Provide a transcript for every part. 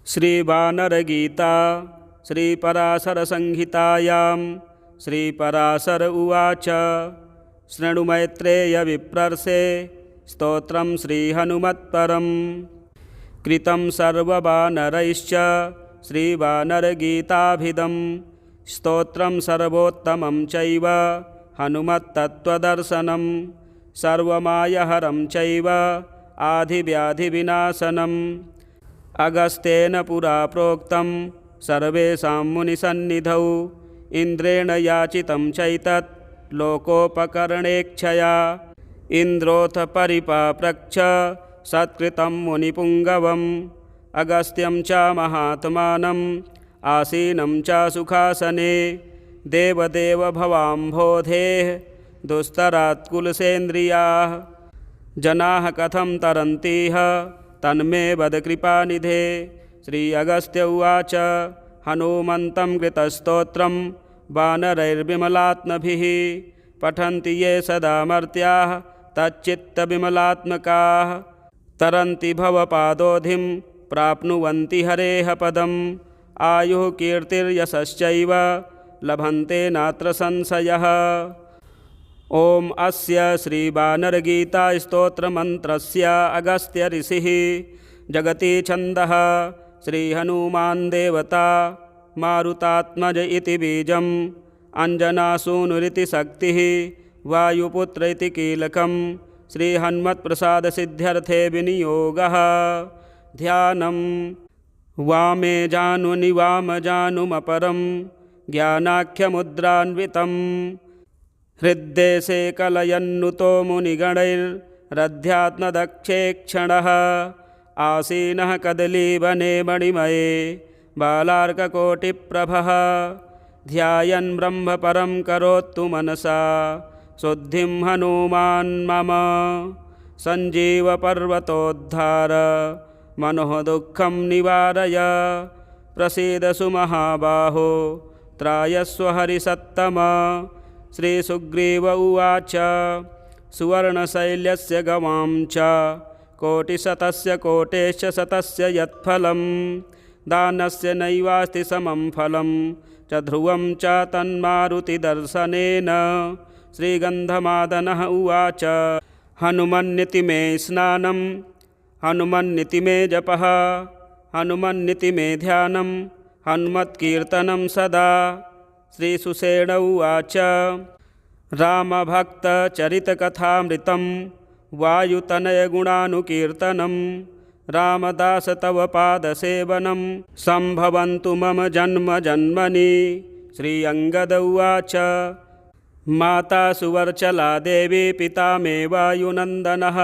श्रीवानरगीता श्रीपराशरसंहितायां श्रीपराशर उवाच। शृणु मैत्रेयविप्रर्षे स्तोत्रं श्रीहनुमत्परं कृतं सर्ववानरैश्च श्रीवानरगीताभिधं स्तोत्रं सर्वोत्तमं चैव हनुमत्तत्त्वदर्शनं सर्वमायहरं चैव आधिव्याधिविनाशनम् अगस्त्येन पुरा प्रोक्तं सर्वेषां मुनिसन्निधौ इन्द्रेण याचितं चैतत् लोकोपकरणेच्छया इन्द्रोऽथ परिपाप्रच्छ सत्कृतं मुनिपुङ्गवम् अगस्त्यं च महात्मानम् आसीनं च सुखासने देवदेव भवाम्भोधेः दुस्तरात् कुलसेन्द्रियाः जनाः कथं तरन्तीह तन्मे वद कृपानिधे। श्री अगस्त्य उवाच। हनुमन्तं कृतस्तोत्रं वानरैर्विमलात्मभिः पठन्ति ये सदा मर्त्याः तच्चित्तविमलात्मकाः तरन्ति भवपादोधिं प्राप्नुवन्ति हरेः पदम् आयुः कीर्तिर्यशश्चैव लभन्ते नात्र संशयः। ओम अस्य श्रीवानरगीतास्तोत्रमन्त्रस्य अगस्त्य ऋषिः जगति छन्दः श्रीहनुमान् देवता मारुतात्मज इति बीजम् अञ्जनासूनुरिति शक्तिः वायुपुत्र इति कीलकं श्रीहन्मत्प्रसादसिद्ध्यर्थे विनियोगः। ध्यानं वामे जानुनि वामजानुमपरं ज्ञानाख्यमुद्रान्वितं हृद्देशे कलयन्नुतो मुनिगणैरध्यात्मदक्षेक्षणः आसीनः कदलीवने मणिमये बालार्ककोटिप्रभः ध्यायन् ब्रह्मपरं करोतु मनसा शुद्धिं हनुमान् मम सञ्जीवपर्वतोद्धार मनोः दुःखं निवारय प्रसीदसु महाबाहो त्रायस्व हरिसत्तम। श्रीसुग्रीव उवाच। सुवर्णशैल्यस्य गवां च कोटिशतस्य कोटेश्च शतस्य यत्फलं दानस्य नैवास्ति समं फलं च ध्रुवं च तन्मारुतिदर्शनेन। श्रीगन्धमादनः उवाच। हनुमन्निति मे स्नानं हनुमन्निति मे जपः हनुमन्निति मे ध्यानं हनुमत्कीर्तनं सदा। श्रीसुषेण उवाच। रामभक्तचरितकथामृतं वायुतनयगुणानुकीर्तनं रामदास तव पादसेवनं सम्भवन्तु मम जन्म जन्मनि। श्री अंगद उवाच। माता सुवर्चला देवी पिता मे वायुनन्दनः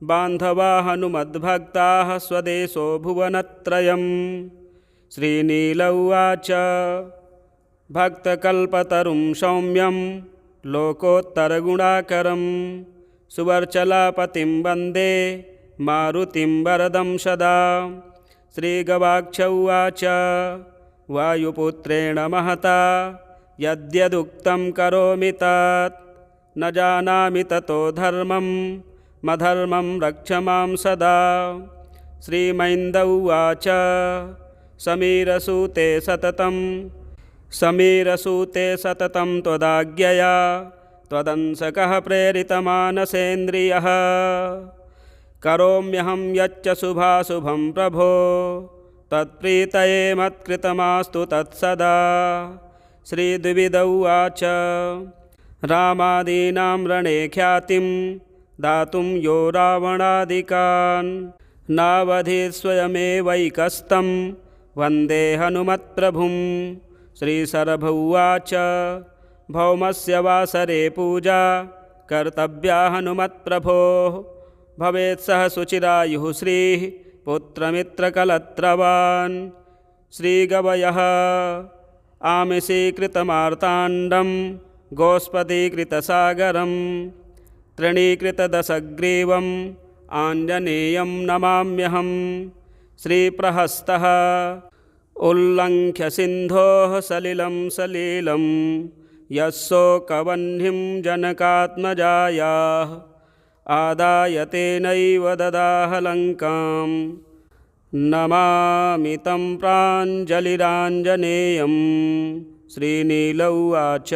बान्धवा हनुमद्भक्ताः स्वदेशो भुवनत्रयम्। श्रीनील उवाच। भक्तकल्पतरुं सौम्यं लोकोत्तरगुणाकरं सुवर्चलापतिं वन्दे मारुतिं वरदं सदा। श्रीगवाक्ष उवाच। वायुपुत्रेण महता यद्यदुक्तं करोमि तत् न जानामि ततो धर्मं मधर्मं रक्ष मां सदा। श्रीमैन्द उवाच। समीरसूते सततं त्वदाज्ञया त्वदंसकः प्रेरितमानसेन्द्रियः करोम्यहं यच्च शुभाशुभं प्रभो तत्प्रीतये मत्कृतमास्तु तत्सदा। श्रीद्विविद उवाच। रामादीनां रणे ख्यातिं दातुं यो रावणादिकान् नावधीत् स्वयमेवैकस्तं वन्दे हनुमत्प्रभुं। श्रीशरभ उवाच। भौमस्य वासरे पूजा कर्तव्या हनुमत्प्रभोः भवेत् सह शुचिरायुः श्रीः पुत्रमित्रकलत्रवान्। श्रीगवयः। आमिषीकृतमार्ताण्डं गोस्पदीकृतसागरं तृणीकृतदशग्रीवम् आञ्जनेयं नमाम्यहं। श्रीप्रहस्तः। उल्लङ्घ्य सिन्धोः सलिलं सलीलं यस्सोकवह्निं जनकात्मजायाः आदाय तेनैव ददाह लङ्कां नमामि तं प्राञ्जलिराञ्जनेयं। श्रीनील उवाच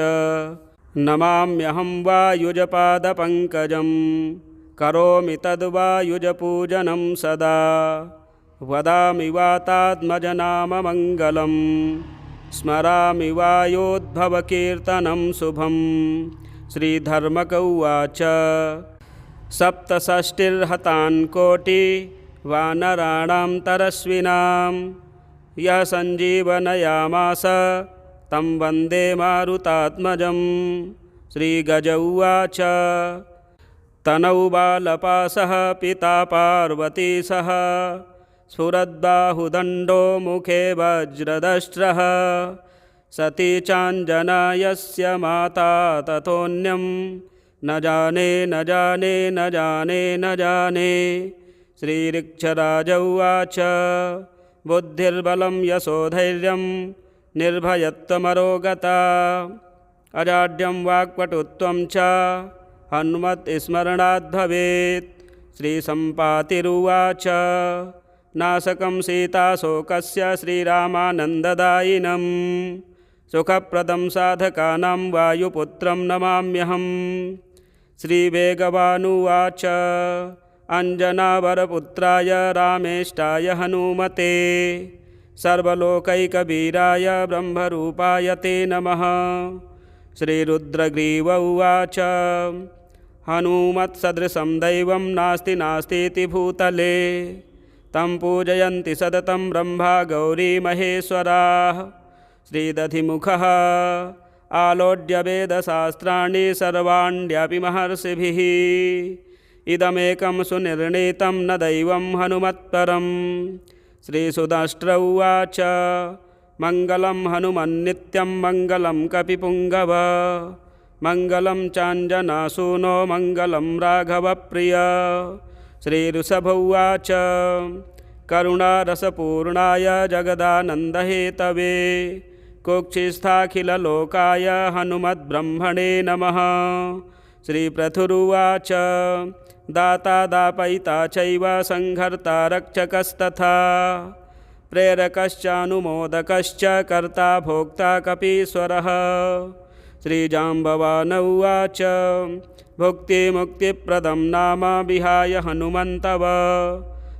नमाम्यहं वायुजपादपङ्कजं करोमि तद्वायुजपूजनं सदा। वदामि वातात्मजनाममङ्गलं स्मरामि वायोद्भवकीर्तनं शुभं। श्रीधर्मक उवाच सप्तषष्टिर्हतान् कोटि वानराणां तरस्विनां यः सञ्जीवनयामास तं वन्दे मारुतात्मजं। श्रीगज उवाच तनौ बालपासः पिता पार्वती सह स्फुरद्बाहुदण्डो मुखे वज्रदष्ट्रः। सती चाञ्जना यस्य माता ततोऽन्यं न जाने न जाने न जाने न जाने। श्रीऋक्षराज उवाच बुद्धिर्बलं यशोधैर्यं निर्भयत्वमरोगता अजाड्यं वाक्पटुत्वं च हनुमत्स्मरणाद् भवेत्। श्रीसम्पातिरुवाच नाशकं सीताशोकस्य श्रीरामानन्ददायिनं सुखप्रदं साधकानां वायुपुत्रं नमाम्यहम्। श्रीवेगवानुवाच अञ्जनावरपुत्राय रामेष्टाय हनुमते सर्वलोकैकवीराय ब्रह्मरूपाय ते नमः। श्रीरुद्रग्रीव उवाच हनुमत्सदृशं दैवं नास्ति नास्तीति भूतले तं पूजयन्ति सततं ब्रह्मा गौरी महेश्वराः। श्रीदधिमुखः आलोड्य वेदशास्त्राणि सर्वाण्यपि महर्षिभिः इदमेकं सुनिर्णीतं न दैवं हनुमत्परम्। श्रीसुदष्ट्र उवाच मङ्गलं हनुमन्नित्यं मङ्गलं कपिपुङ्गव मङ्गलं चाञ्जनासूनो मङ्गलं राघवप्रिय। श्रीऋषभ उवाच करुणारसपूर्णाय जगदानन्दहेतवे कुक्षिस्थाखिललोकाय हनुमद्ब्रह्मणे नमः। श्रीपृथुरुवाच दाता दापयिता चैव संहर्ता रक्षकस्तथा प्रेरकश्चानुमोदकश्च कर्ता भोक्ता कपीश्वरः। श्रीजाम्बवान उवाच भुक्तिमुक्तिप्रदं नाम विहाय हनुमन्तव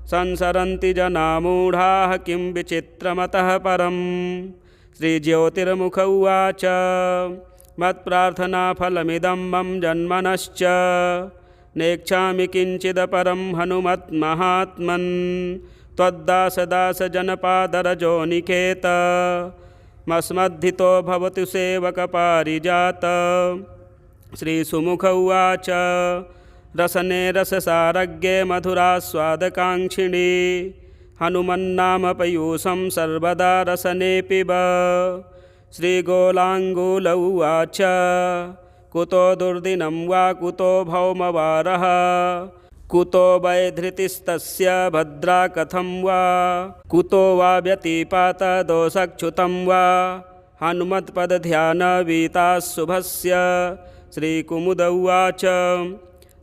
संसरन्ति जना मूढाः किं विचित्रमतः परम्। श्रीज्योतिर्मुख उवाच मत्प्रार्थनाफलमिदं मम जन्मनश्च नेच्छामि किञ्चिदपरं हनुमत्महात्मन् त्वद्दासदासजनपादरजोनिकेत मस्मद्धितो भवतु सेवकपारिजात। श्रीसुमुख उवाच रसने रससारज्ञे मधुरास्वादकाङ्क्षिणी हनुमन्नाम पयूषं सर्वदा रसने पिब। श्रीगोलाङ्गूल उवाच कुतो दुर्दिनं वा कुतो भौमवारः कुतो वैधृतिस्तस्य भद्रा कथं वा कुतो वा व्यतिपातदोषच्युतं वा हनुमत्पदध्यानवीताः शुभस्य। श्रीकुमुद उवाच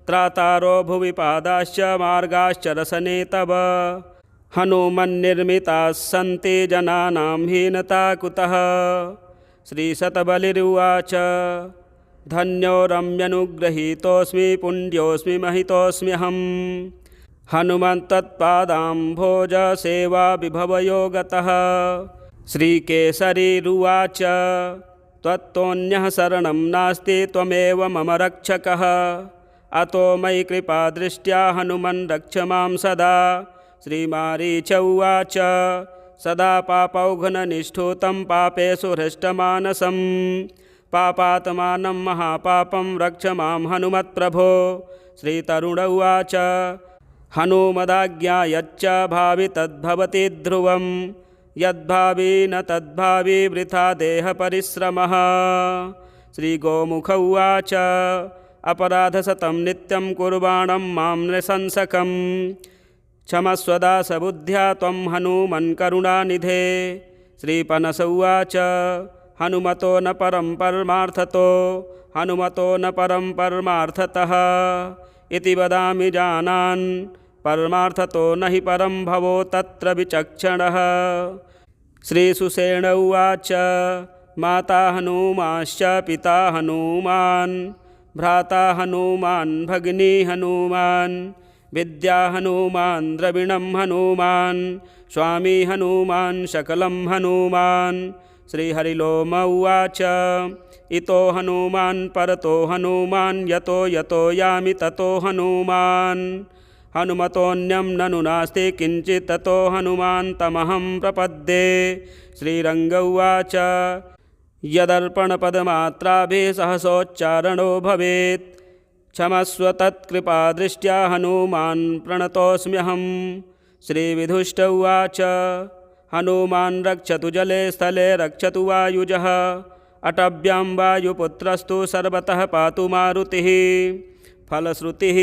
त्रातारो भुवि पादाश्च मार्गाश्च रसने तव हनुमन्निर्मिताः सन्ति जनानां हीनता कुतः। श्रीशतबलिरुवाच धन्यो रम्यनुगृहीतोऽस्मि पुण्योऽस्मि महितोऽस्म्यहं हनुमन्तत्पादाम्भोजसेवा विभवयो गतः। श्रीकेसरीरुवाच त्वत्तोऽन्यः शरणं नास्ति त्वमेव मम रक्षकः अतो मयि कृपादृष्ट्या हनुमन् रक्ष मां सदा। श्रीमारीच उवाच सदा पापौघ्ननिष्ठुतं पापेषु हृष्टमानसं पापात्मानं महापापं रक्ष मां हनुमत्प्रभो। श्रीतरुण उवाच हनुमदाज्ञा यच्च भावि तद्भवति ध्रुवं यद्भावी न तद्भावी वृथा देहपरिश्रमः। श्रीगोमुख उवाच अपराधशतं नित्यं कुर्वाणं मां नृशंसकं क्षमस्वदासबुद्ध्या त्वं हनुमन् करुणानिधे। श्रीपनस उवाच हनुमतो न परं परमार्थतो हनुमतो न परं परमार्थतः इति वदामि जानान् परमार्थतो न हि परं भवो तत्र विचक्षणः। श्रीसुषेण उवाच माता हनूमाश्च पिता हनूमान् भ्राता हनूमान् भगिनी हनूमान् विद्या हनूमान् द्रविणं हनूमान् स्वामी हनूमान् शकलं हनूमान्। श्रीहरिलोम उवाच इतो हनूमान् परतो हनूमान् यतो यतो यामि ततो हनूमान् हनुमतोऽन्यं ननु नास्ति किञ्चित् ततो हनुमान् तमहं प्रपद्ये। श्रीरङ्ग उवाच यदर्पणपदमात्राभिः सहसोच्चारणो भवेत् क्षमस्व तत्कृपादृष्ट्या हनूमान् प्रणतोऽस्म्यहम्। श्रीविधुष्ट उवाच हनूमान् रक्षतु जले स्थले रक्षतु वायुजः अटव्यां वायुपुत्रस्तु सर्वतः पातु मारुतिः। फलश्रुतिः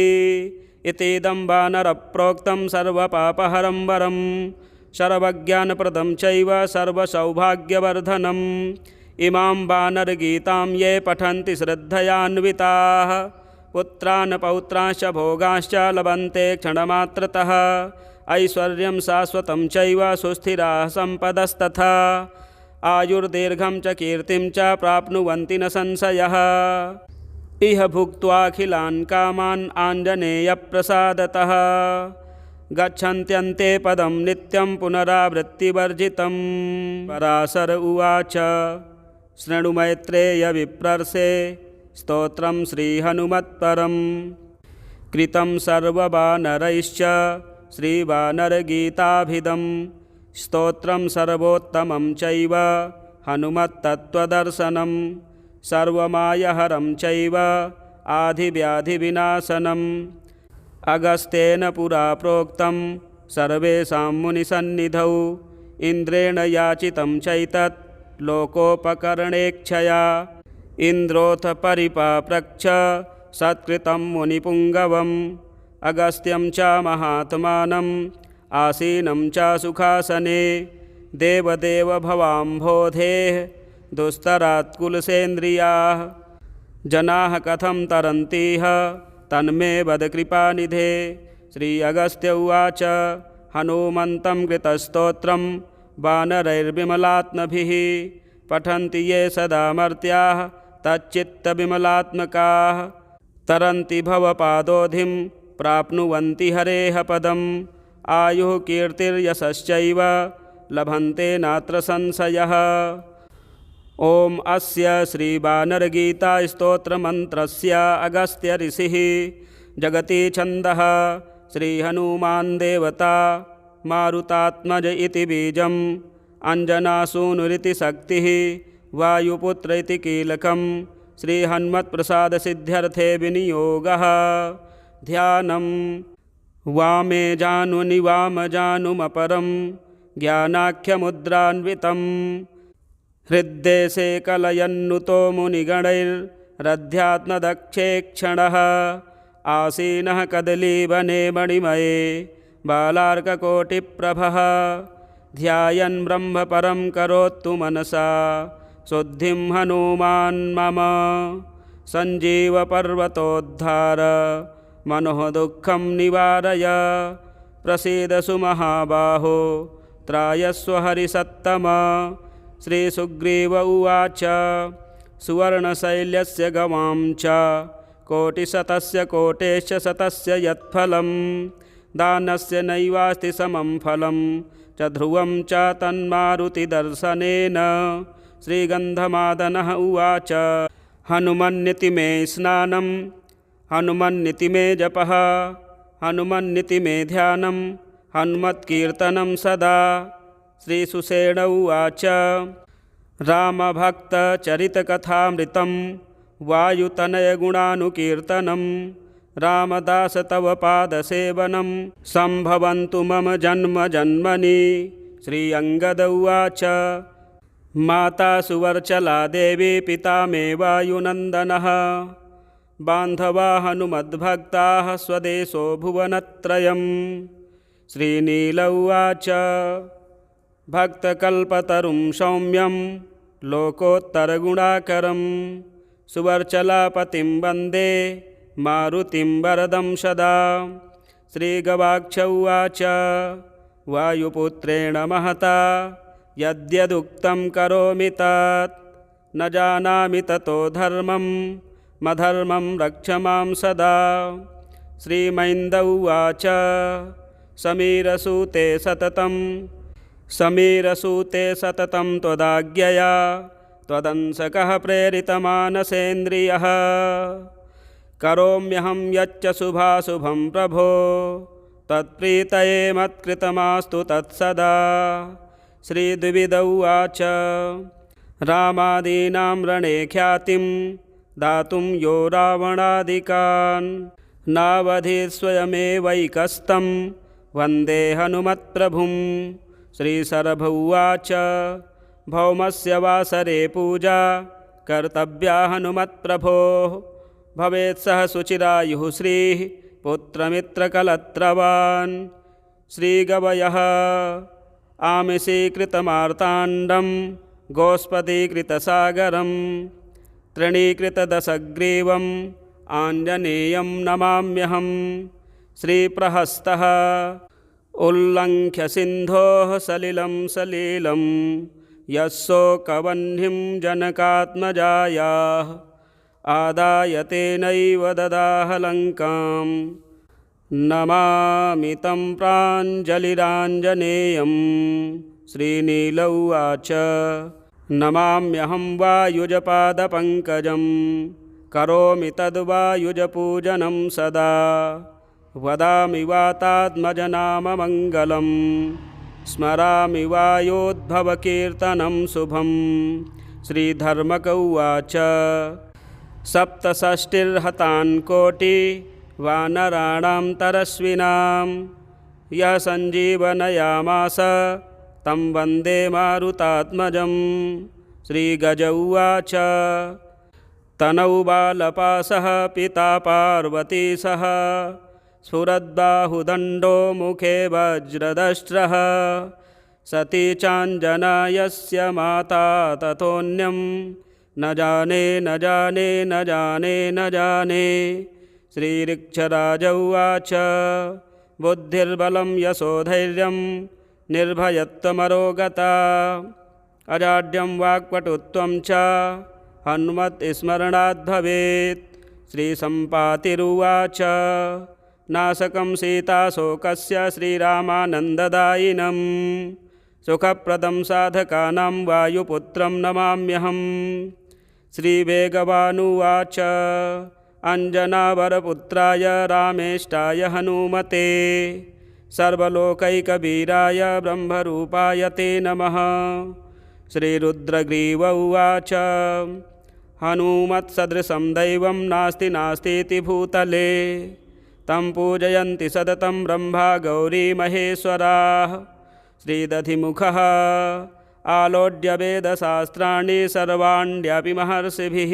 इतीदं वानरप्रोक्तं सर्वपापहरं वरं सर्वज्ञानप्रदं चैव सर्वसौभाग्यवर्धनम्। इमां वानरगीतां ये पठन्ति श्रद्धयान्विताः पुत्रान् पौत्रांश्च भोगांश्च लभन्ते क्षणमात्रतः ऐश्वर्यं शाश्वतं चैव सुस्थिराः सम्पदस्तथा आयुर्दीर्घं च कीर्तिं च प्राप्नुवन्ति न संशयः। इह भुक्त्वाखिलान् कामान् आञ्जनेयप्रसादतः गच्छन्त्यन्ते पदं नित्यं पुनरावृत्तिवर्जितं। पराशर उवाच शृणु मैत्रेय विप्रर्षे स्तोत्रं श्रीहनुमत्परं कृतं सर्ववानरैश्च श्रीवानरगीताभिधं स्तोत्रं सर्वोत्तमं चैव हनुमत्तत्त्वदर्शनं सर्वमायहरं चैव आधिव्याधिविनाशनम्। अगस्त्येन पुरा प्रोक्तं सर्वेषां मुनिसन्निधौ इन्द्रेण याचितं चैतत् लोकोपकरणेच्छया इन्द्रोऽथ परिपाप्रच्छ सत्कृतं मुनिपुङ्गवम् अगस्त्यं च महात्मानम् आसीनं च सुखासने देवदेव भवाम्भोधेः दुस्तरात् कुलसेन्द्रियाः जनाः कथं तरन्तीह तन्मे वद कृपानिधे। श्री अगस्त्य उवाच हनूमन्तं कृतस्तोत्रं वानरैर्विमलात्मभिः पठन्ति ये सदा मर्त्याः तच्चित्तविमलात्मकाः तरन्ति भवपादोधिं प्राप्नुवन्ति हरेः पदम् आयुः कीर्तिर्यशश्चैव लभन्ते नात्र संशयः। ॐ अस्य श्रीवानरगीतास्तोत्रमन्त्रस्य अगस्त्य ऋषिः जगति छन्दः श्रीहनुमान् देवता मारुतात्मज इति बीजम् अञ्जनासूनुरिति शक्तिः वायुपुत्र इति कीलकं श्रीहन्मत्प्रसादसिद्ध्यर्थे विनियोगः। ध्यानं वामे जानुनि वामजानुमपरं ज्ञानाख्यमुद्रान्वितं हृद्देशे कलयन्नुतो मुनिगणैरध्यात्मदक्षेक्षणः आसीनः कदलीवने मणिमये बालार्ककोटिप्रभः ध्यायन् ब्रह्मपरं करोतु मनसा शुद्धिं हनूमान् मम सञ्जीवपर्वतोद्धार मनोः दुःखं निवारय प्रसीदसु महाबाहो त्रायस्व हरिसत्तम। श्रीसुग्रीव उवाच सुवर्णशैल्यस्य गवां च कोटिशतस्य कोटेश्च शतस्य यत्फलं दानस्य नैवास्ति समं फलं च ध्रुवं च तन्मारुतिदर्शनेन। श्रीगन्धमादनः उवाच हनुमन्निति मे स्नानं हनुमन्निति मे जपः हनुमन्निति मे ध्यानं हनुमत्कीर्तनं सदा। श्रीसुषेण उवाच रामभक्तचरितकथामृतं वायुतनयगुणानुकीर्तनं रामदास तव पादसेवनं सम्भवन्तु मम जन्म जन्मनि। श्री अंगद उवाच माता सुवर्चला देवी पिता मे वायुनन्दनः बान्धवा हनुमद्भक्ताः स्वदेशो भुवनत्रयम्। श्रीनील उवाच भक्तकल्पतरुं सौम्यं लोकोत्तरगुणाकरं सुवर्चलापतिं वन्दे मारुतिं वरदं सदा। श्रीगवाक्ष उवाच वायुपुत्रेण महता यद्यदुक्तं करोमि तत् न जानामि ततो धर्मं मधर्मं रक्ष मां सदा। श्रीमैन्द उवाच समीरसूते सततं त्वदाज्ञया त्वदंसकः प्रेरितमानसेन्द्रियः करोम्यहं यच्च शुभाशुभं प्रभो तत्प्रीतये मत्कृतमास्तु तत्सदा। श्रीद्विविद उवाच रामादीनां रणे ख्यातिं दातुं यो रावणादिकान् नावधीत् स्वयमेवैकस्तं वन्दे हनुमत्प्रभुं। श्रीशरभ उवाच भौमस्य वासरे पूजा कर्तव्या हनुमत्प्रभोः भवेत् सह शुचिरायुः श्रीः पुत्रमित्रकलत्रवान्। श्रीगवयः आमिषीकृतमार्ताण्डं गोस्पदीकृतसागरं तृणीकृतदशग्रीवम् आञ्जनेयं नमाम्यहं। श्रीप्रहस्तः उल्लङ्घ्य सिन्धोः सलिलं यः शोकवह्निं जनकात्मजायाः आदाय तेनैव ददाह लङ्कां नमामि तं प्राञ्जलिराञ्जनेयं। श्रीनील उवाच नमाम्यहं वायुजपादपङ्कजं करोमि तद्वायुजपूजनं सदा। वदामि वातात्मजनाममङ्गलं स्मरामि वायोद्भवकीर्तनं शुभं। श्रीधर्मक उवाच सप्तषष्टिर्हतान् कोटि वानराणां तरस्विनां यः सञ्जीवनयामास तं वन्दे मारुतात्मजं। श्रीगज उवाच तनौ बालपासः पिता पार्वती सह स्फुरद्बाहुदण्डो मुखे वज्रदष्ट्रः सती चाञ्जना यस्य माता ततोऽन्यं न जाने। श्रीऋक्षराज उवाच बुद्धिर्बलं यशोधैर्यं निर्भयत्वमरोगता अजाड्यं वाक्पटुत्वं च हनुमत्स्मरणाद् भवेत्। श्रीसम्पातिरुवाच नाशकं सीताशोकस्य श्रीरामानन्ददायिनं सुखप्रदं साधकानां वायुपुत्रं नमाम्यहं। श्रीवेगवानुवाच अञ्जनावरपुत्राय रामेष्टाय हनुमते सर्वलोकैकवीराय ब्रह्मरूपाय ते नमः। श्रीरुद्रग्रीव उवाच हनुमत्सदृशं दैवं नास्तीति भूतले तं पूजयन्ति सततं ब्रह्मा गौरी महेश्वराः। श्रीदधिमुखः आलोड्य वेदशास्त्राणि सर्वाण्यपि महर्षिभिः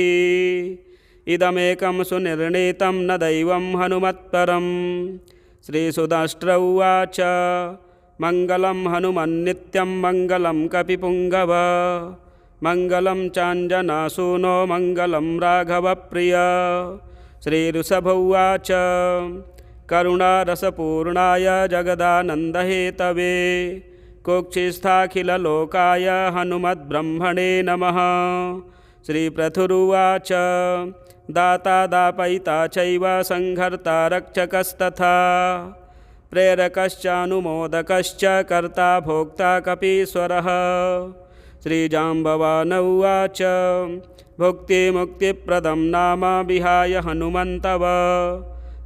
इदमेकं सुनिर्णीतं न दैवं हनुमत्परम्। श्रीसुदष्ट्र उवाच मङ्गलं हनुमन्नित्यं मङ्गलं कपिपुङ्गव मङ्गलं चाञ्जनासूनो मङ्गलं राघवप्रिय। श्रीऋषभ उवाच करुणारसपूर्णाय जगदानन्दहेतवे कुक्षिस्थाखिललोकाय हनुमद्ब्रह्मणे नमः। श्रीपृथुरुवाच दाता दापयिता चैव संहर्ता रक्षकस्तथा प्रेरकश्चानुमोदकश्च कर्ता भोक्ता कपीश्वरः। श्रीजाम्बवान उवाच भुक्तिमुक्तिप्रदं नाम विहाय हनुमन्तव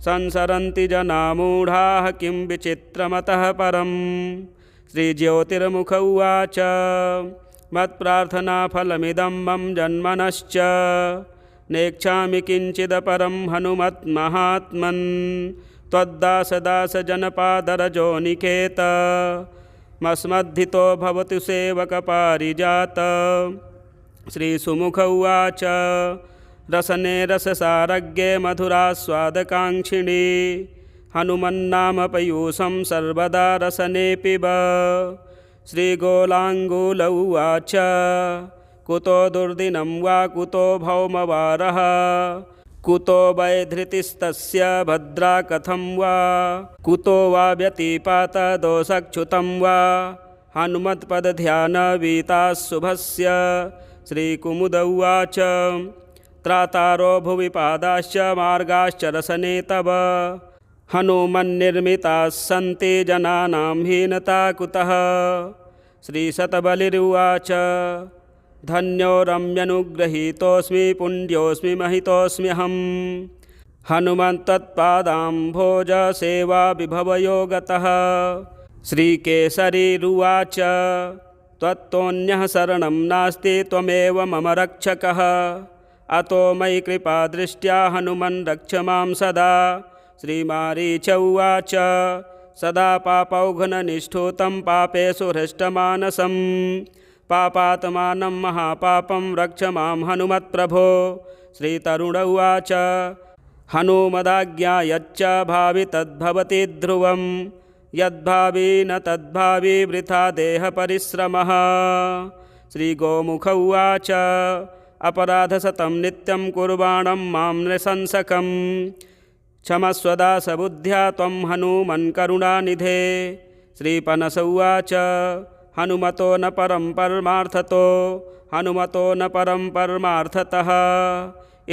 संसरन्ति जना मूढाः किं विचित्रमतः परम्। श्रीज्योतिर्मुख उवाच मत्प्रार्थनाफलमिदं मम जन्मनश्च नेच्छामि किञ्चिदपरं हनुमत्महात्मन् त्वद्दासदासजनपादरजो निकेत मस्मद्धितो भवतु सेवकपारिजात। श्रीसुमुख उवाच रसने रससारज्ञे मधुरास्वादकाङ्क्षिणी हनुमन्नाम पयूषं सर्वदा रसने पिब। श्रीगोलाङ्गूल उवाच कुतो दुर्दिनं वा कुतो भौमवारः कुतो वैधृतिस्तस्य भद्रा कथं वा कुतो वा व्यतिपात दोषच्युतं वा हनुमत्पदध्यानवीताः शुभस्य श्रीकुमुद उवाच त्रातारो भुवि पादाश्च मार्गाश्च रसने तव हनुमन्निर्मिताः सन्ति जनानां हीनता कुतः। श्रीशतबलिरुवाच धन्यो रम्यनुगृहीतोऽस्मि पुण्योऽस्मि महितोऽस्म्यहं हनुमन्तत्पादाम्भोजसेवाविभवयो गतः। श्रीकेसरीरुवाच त्वत्तोऽन्यः शरणं नास्ति त्वमेव मम रक्षकः अतो मयि कृपादृष्ट्या हनुमन् रक्ष मां सदा। श्रीमारीच उवाच सदा पापौघ्ननिष्ठुतं पापेषु हृष्टमानसं पापात्मानं महापापं रक्ष मां हनुमत्प्रभो। श्रीतरुण उवाच हनुमदाज्ञा यच्च भावि तद्भवति ध्रुवं यद्भावि न तद्भावि वृथा देहपरिश्रमः। श्रीगोमुख उवाच अपराधशतं नित्यं कुर्वाणं मां नृशंसकं क्षमस्व दासबुद्ध्या त्वं हनुमन् करुणानिधे। श्रीपनस उवाच हनुमतो न परं परमार्थतो हनुमतो न परं परमार्थतः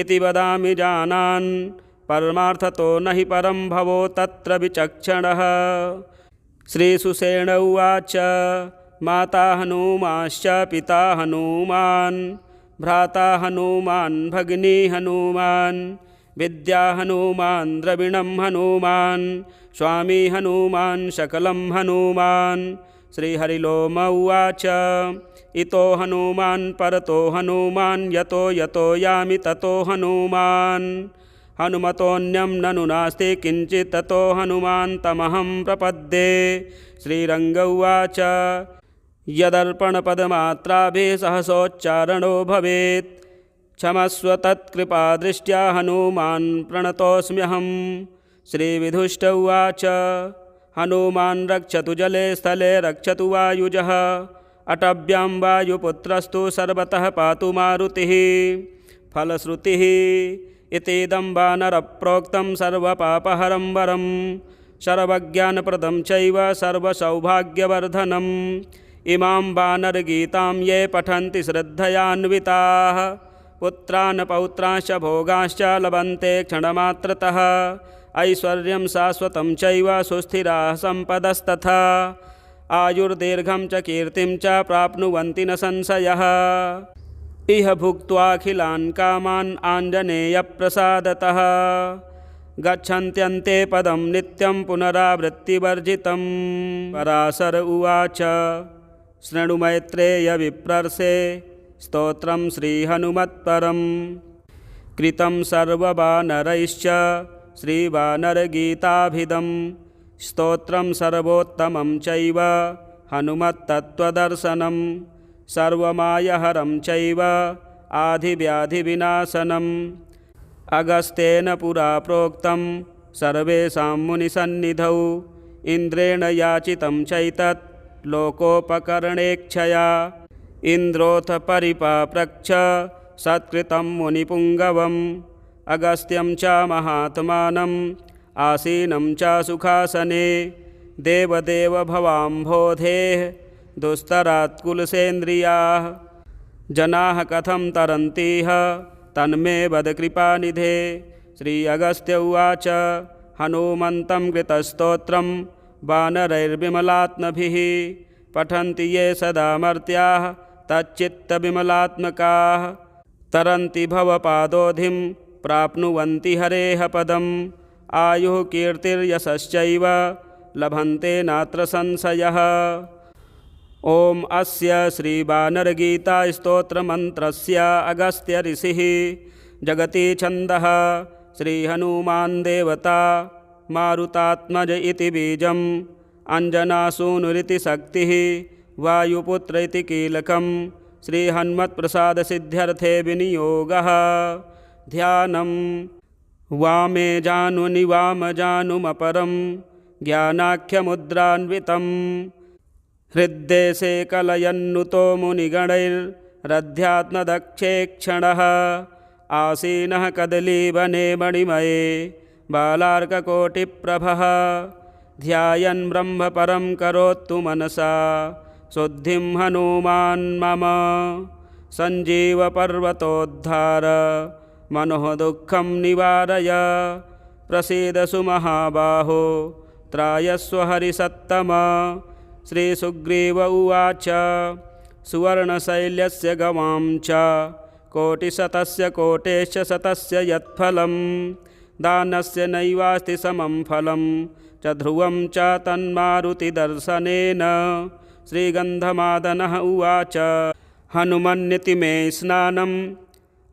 इति वदामि जानान् परमार्थतो न हि परं भवो तत्र विचक्षणः। श्रीसुषेण उवाच माता हनुमाश्च पिता हनुमान् भ्राता हनुमान् भगिनी हनुमान् विद्या हनुमान् द्रविणं हनुमान् स्वामी हनुमान् सकलं हनुमान्। श्रीहरिलोम उवाच इतो हनुमान् परतो हनुमान् यतो यतो यामि ततो हनुमान् हनुमतोऽन्यं ननु नास्ति किञ्चित् ततो हनुमान् तमहं प्रपद्ये। श्रीरङ्ग उवाच यदर्पणपदमात्राभिः सहसोच्चारणो भवेत् क्षमस्व तत्कृपादृष्ट्या हनुमान् प्रणतोऽस्म्यहं। श्रीविधुष्ट उवाच हनुमान् रक्षतु जले स्थले रक्षतु वायुजः अटव्यां वायुपुत्रस्तु सर्वतः पातु मारुतिः। फलश्रुतिः इतीदं वानरप्रोक्तं सर्वपापहरं वरं सर्वज्ञानप्रदं चैव सर्वसौभाग्यवर्धनम्। इमां वानरगीतां ये पठन्ति श्रद्धयान्विताः पुत्रान् पौत्रांश्च भोगांश्च लभन्ते क्षणमात्रतः ऐश्वर्यं शाश्वतं चैव सुस्थिराः सम्पदस्तथा आयुर्दीर्घं च कीर्तिं च प्राप्नुवन्ति न संशयः। इह भुक्त्वाखिलान् कामान् आञ्जनेयप्रसादतः गच्छन्त्यन्ते पदं नित्यं पुनरावृत्तिवर्जितं। पराशर उवाच शृणु मैत्रेय विप्रर्षे स्तोत्रं श्रीहनुमत्परं कृतं सर्ववानरैश्च श्रीवानरगीताभिधं स्तोत्रं सर्वोत्तमं चैव हनुमत्तत्त्वदर्शनं सर्वमायहरं चैव आधिव्याधिविनाशनम्। अगस्त्येन पुरा प्रोक्तं सर्वेषां मुनिसन्निधौ इन्द्रेण याचितं चैतत् लोकोपकरणेच्छया इन्द्रोऽथ परिपाप्रच्छ सत्कृतं मुनिपुङ्गवम् अगस्त्यं च महात्मानम् आसीनं च सुखासने देवदेव भवाम्भोधेः दुस्तरात् कुलसेन्द्रियाः जनाः कथं तरन्तीह तन्मे वद कृपानिधे। श्री अगस्त्य उवाच हनुमन्तं कृतस्तोत्रं वानरैर्विमलात्मभिः पठन्ति ये सदा मर्त्याः तच्चित्तविमलात्मकाः तरन्ति भवपादोधिं प्राप्नुवन्ति हरेः पदम् आयुः कीर्तिर्यशश्चैव लभन्ते नात्र संशयः। ॐ अस्य श्रीवानरगीतास्तोत्रमन्त्रस्य अगस्त्य ऋषिः जगति छन्दः श्रीहनुमान् देवता मारुतात्मज इति बीजम् अञ्जनासूनुरिति शक्तिः वायुपुत्र इति कीलकं श्रीहन्मत्प्रसादसिद्ध्यर्थे विनियोगः। ध्यानं वामे जानुनि वामजानुमपरं ज्ञानाख्यमुद्रान्वितं हृद्देशे कलयन्नुतो मुनिगणैरध्यात्मदक्षेक्षणः आसीनः कदलीवने मणिमये बालार्ककोटिप्रभः ध्यायन् ब्रह्म परं करोतु मनसा शुद्धिं हनुमान् मम सञ्जीवपर्वतोद्धार मनोः दुःखं निवारय प्रसीदसु महाबाहो त्रायस्व हरिसत्तम श्रीसुग्रीव उवाच सुवर्णशैल्यस्य गवां च कोटिशतस्य कोटेश्च शतस्य यत्फलं दानस्य नैवास्ति समं फलं च ध्रुवं च तन्मारुतिदर्शनेन श्रीगन्धमादनः उवाच हनुमन्निति मे स्नानं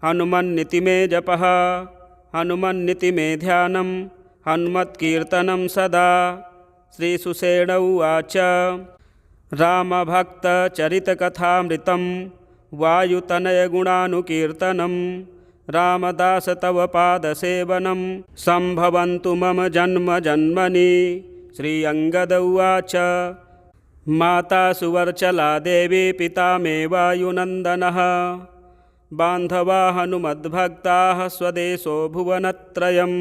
हनुमन्निति मे जपः हनुमन्निति मे ध्यानं हनुमत्कीर्तनं सदा श्रीसुषेण उवाच रामभक्तचरितकथामृतं वायुतनयगुणानुकीर्तनं रामदास तव पादसेवनं सम्भवन्तु मम जन्म जन्मनि श्रीअङ्गद उवाच माता सुवर्चला देवी पिता मे वायुनन्दनः बान्धवा हनुमद्भक्ताः स्वदेशो भुवनत्रयम्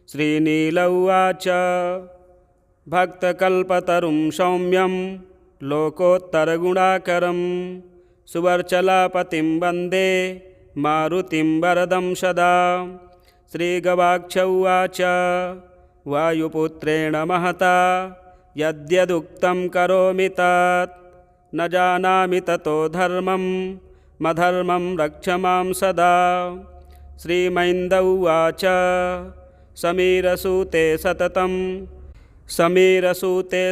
श्रीनील उवाच भक्तकल्पतरुं सौम्यं लोकोत्तरगुणाकरं सुवर्चलापतिं वन्दे मारुतिं वरदं सदा श्रीगवाक्ष उवाच वायुपुत्रेण महता यद्यदुक्तं करोमि तत् न जानामि ततो धर्मं मधर्मं रक्ष मां सदा श्रीमैन्द उवाच समीरसूते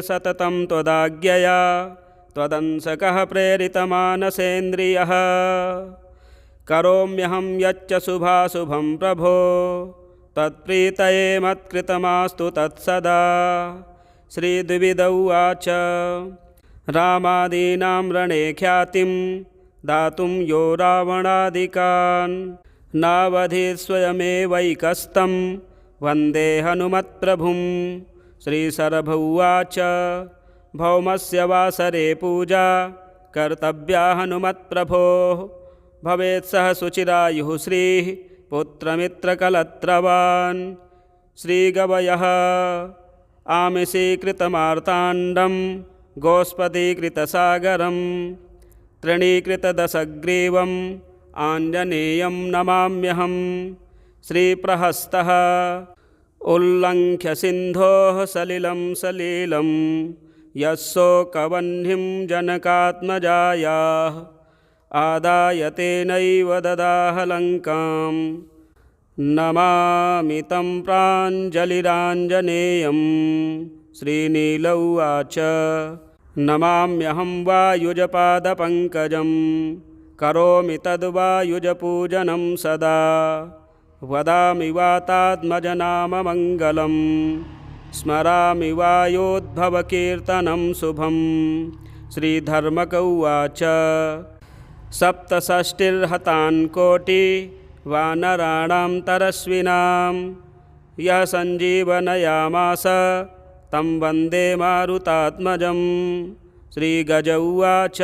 सततं त्वदाज्ञया त्वदंसकः प्रेरितमानसेन्द्रियः करोम्यहं यच्च शुभाशुभं प्रभो तत्प्रीतये मत्कृतमास्तु तत्सदा श्रीद्विविद उवाच रामादीनां रणे ख्यातिं दातुं यो रावणादिकान् नावधीत् स्वयमेवैकस्तं वन्दे हनुमत्प्रभुं श्रीशरभ उवाच भौमस्य वासरे पूजा कर्तव्या हनुमत्प्रभोः भवेत् सह सुचिरायुः श्रीः पुत्रमित्रकलत्रवान् श्रीगवयः आमिषीकृतमार्ताण्डं गोस्पदीकृतसागरं तृणीकृतदशग्रीवम् आञ्जनेयं नमाम्यहं श्रीप्रहस्तः उल्लङ्घ्य सिन्धोः सलिलं सलीलं यस्सोकवह्निं जनकात्मजायाः आदाय तेनैव ददाह लङ्कां नमामि तं प्राञ्जलिराञ्जनेयं श्रीनील उवाच नमाम्यहं वायुजपादपङ्कजं करोमि तद्वायुजपूजनं सदा वदामि वातात्मजनाममङ्गलं स्मरामि वायोद्भवकीर्तनं शुभं श्रीधर्मक उवाच सप्तषष्टिर्हतान् कोटि वानराणां तरस्विनां यः सञ्जीवनयामास तं वन्दे मारुतात्मजं श्रीगज उवाच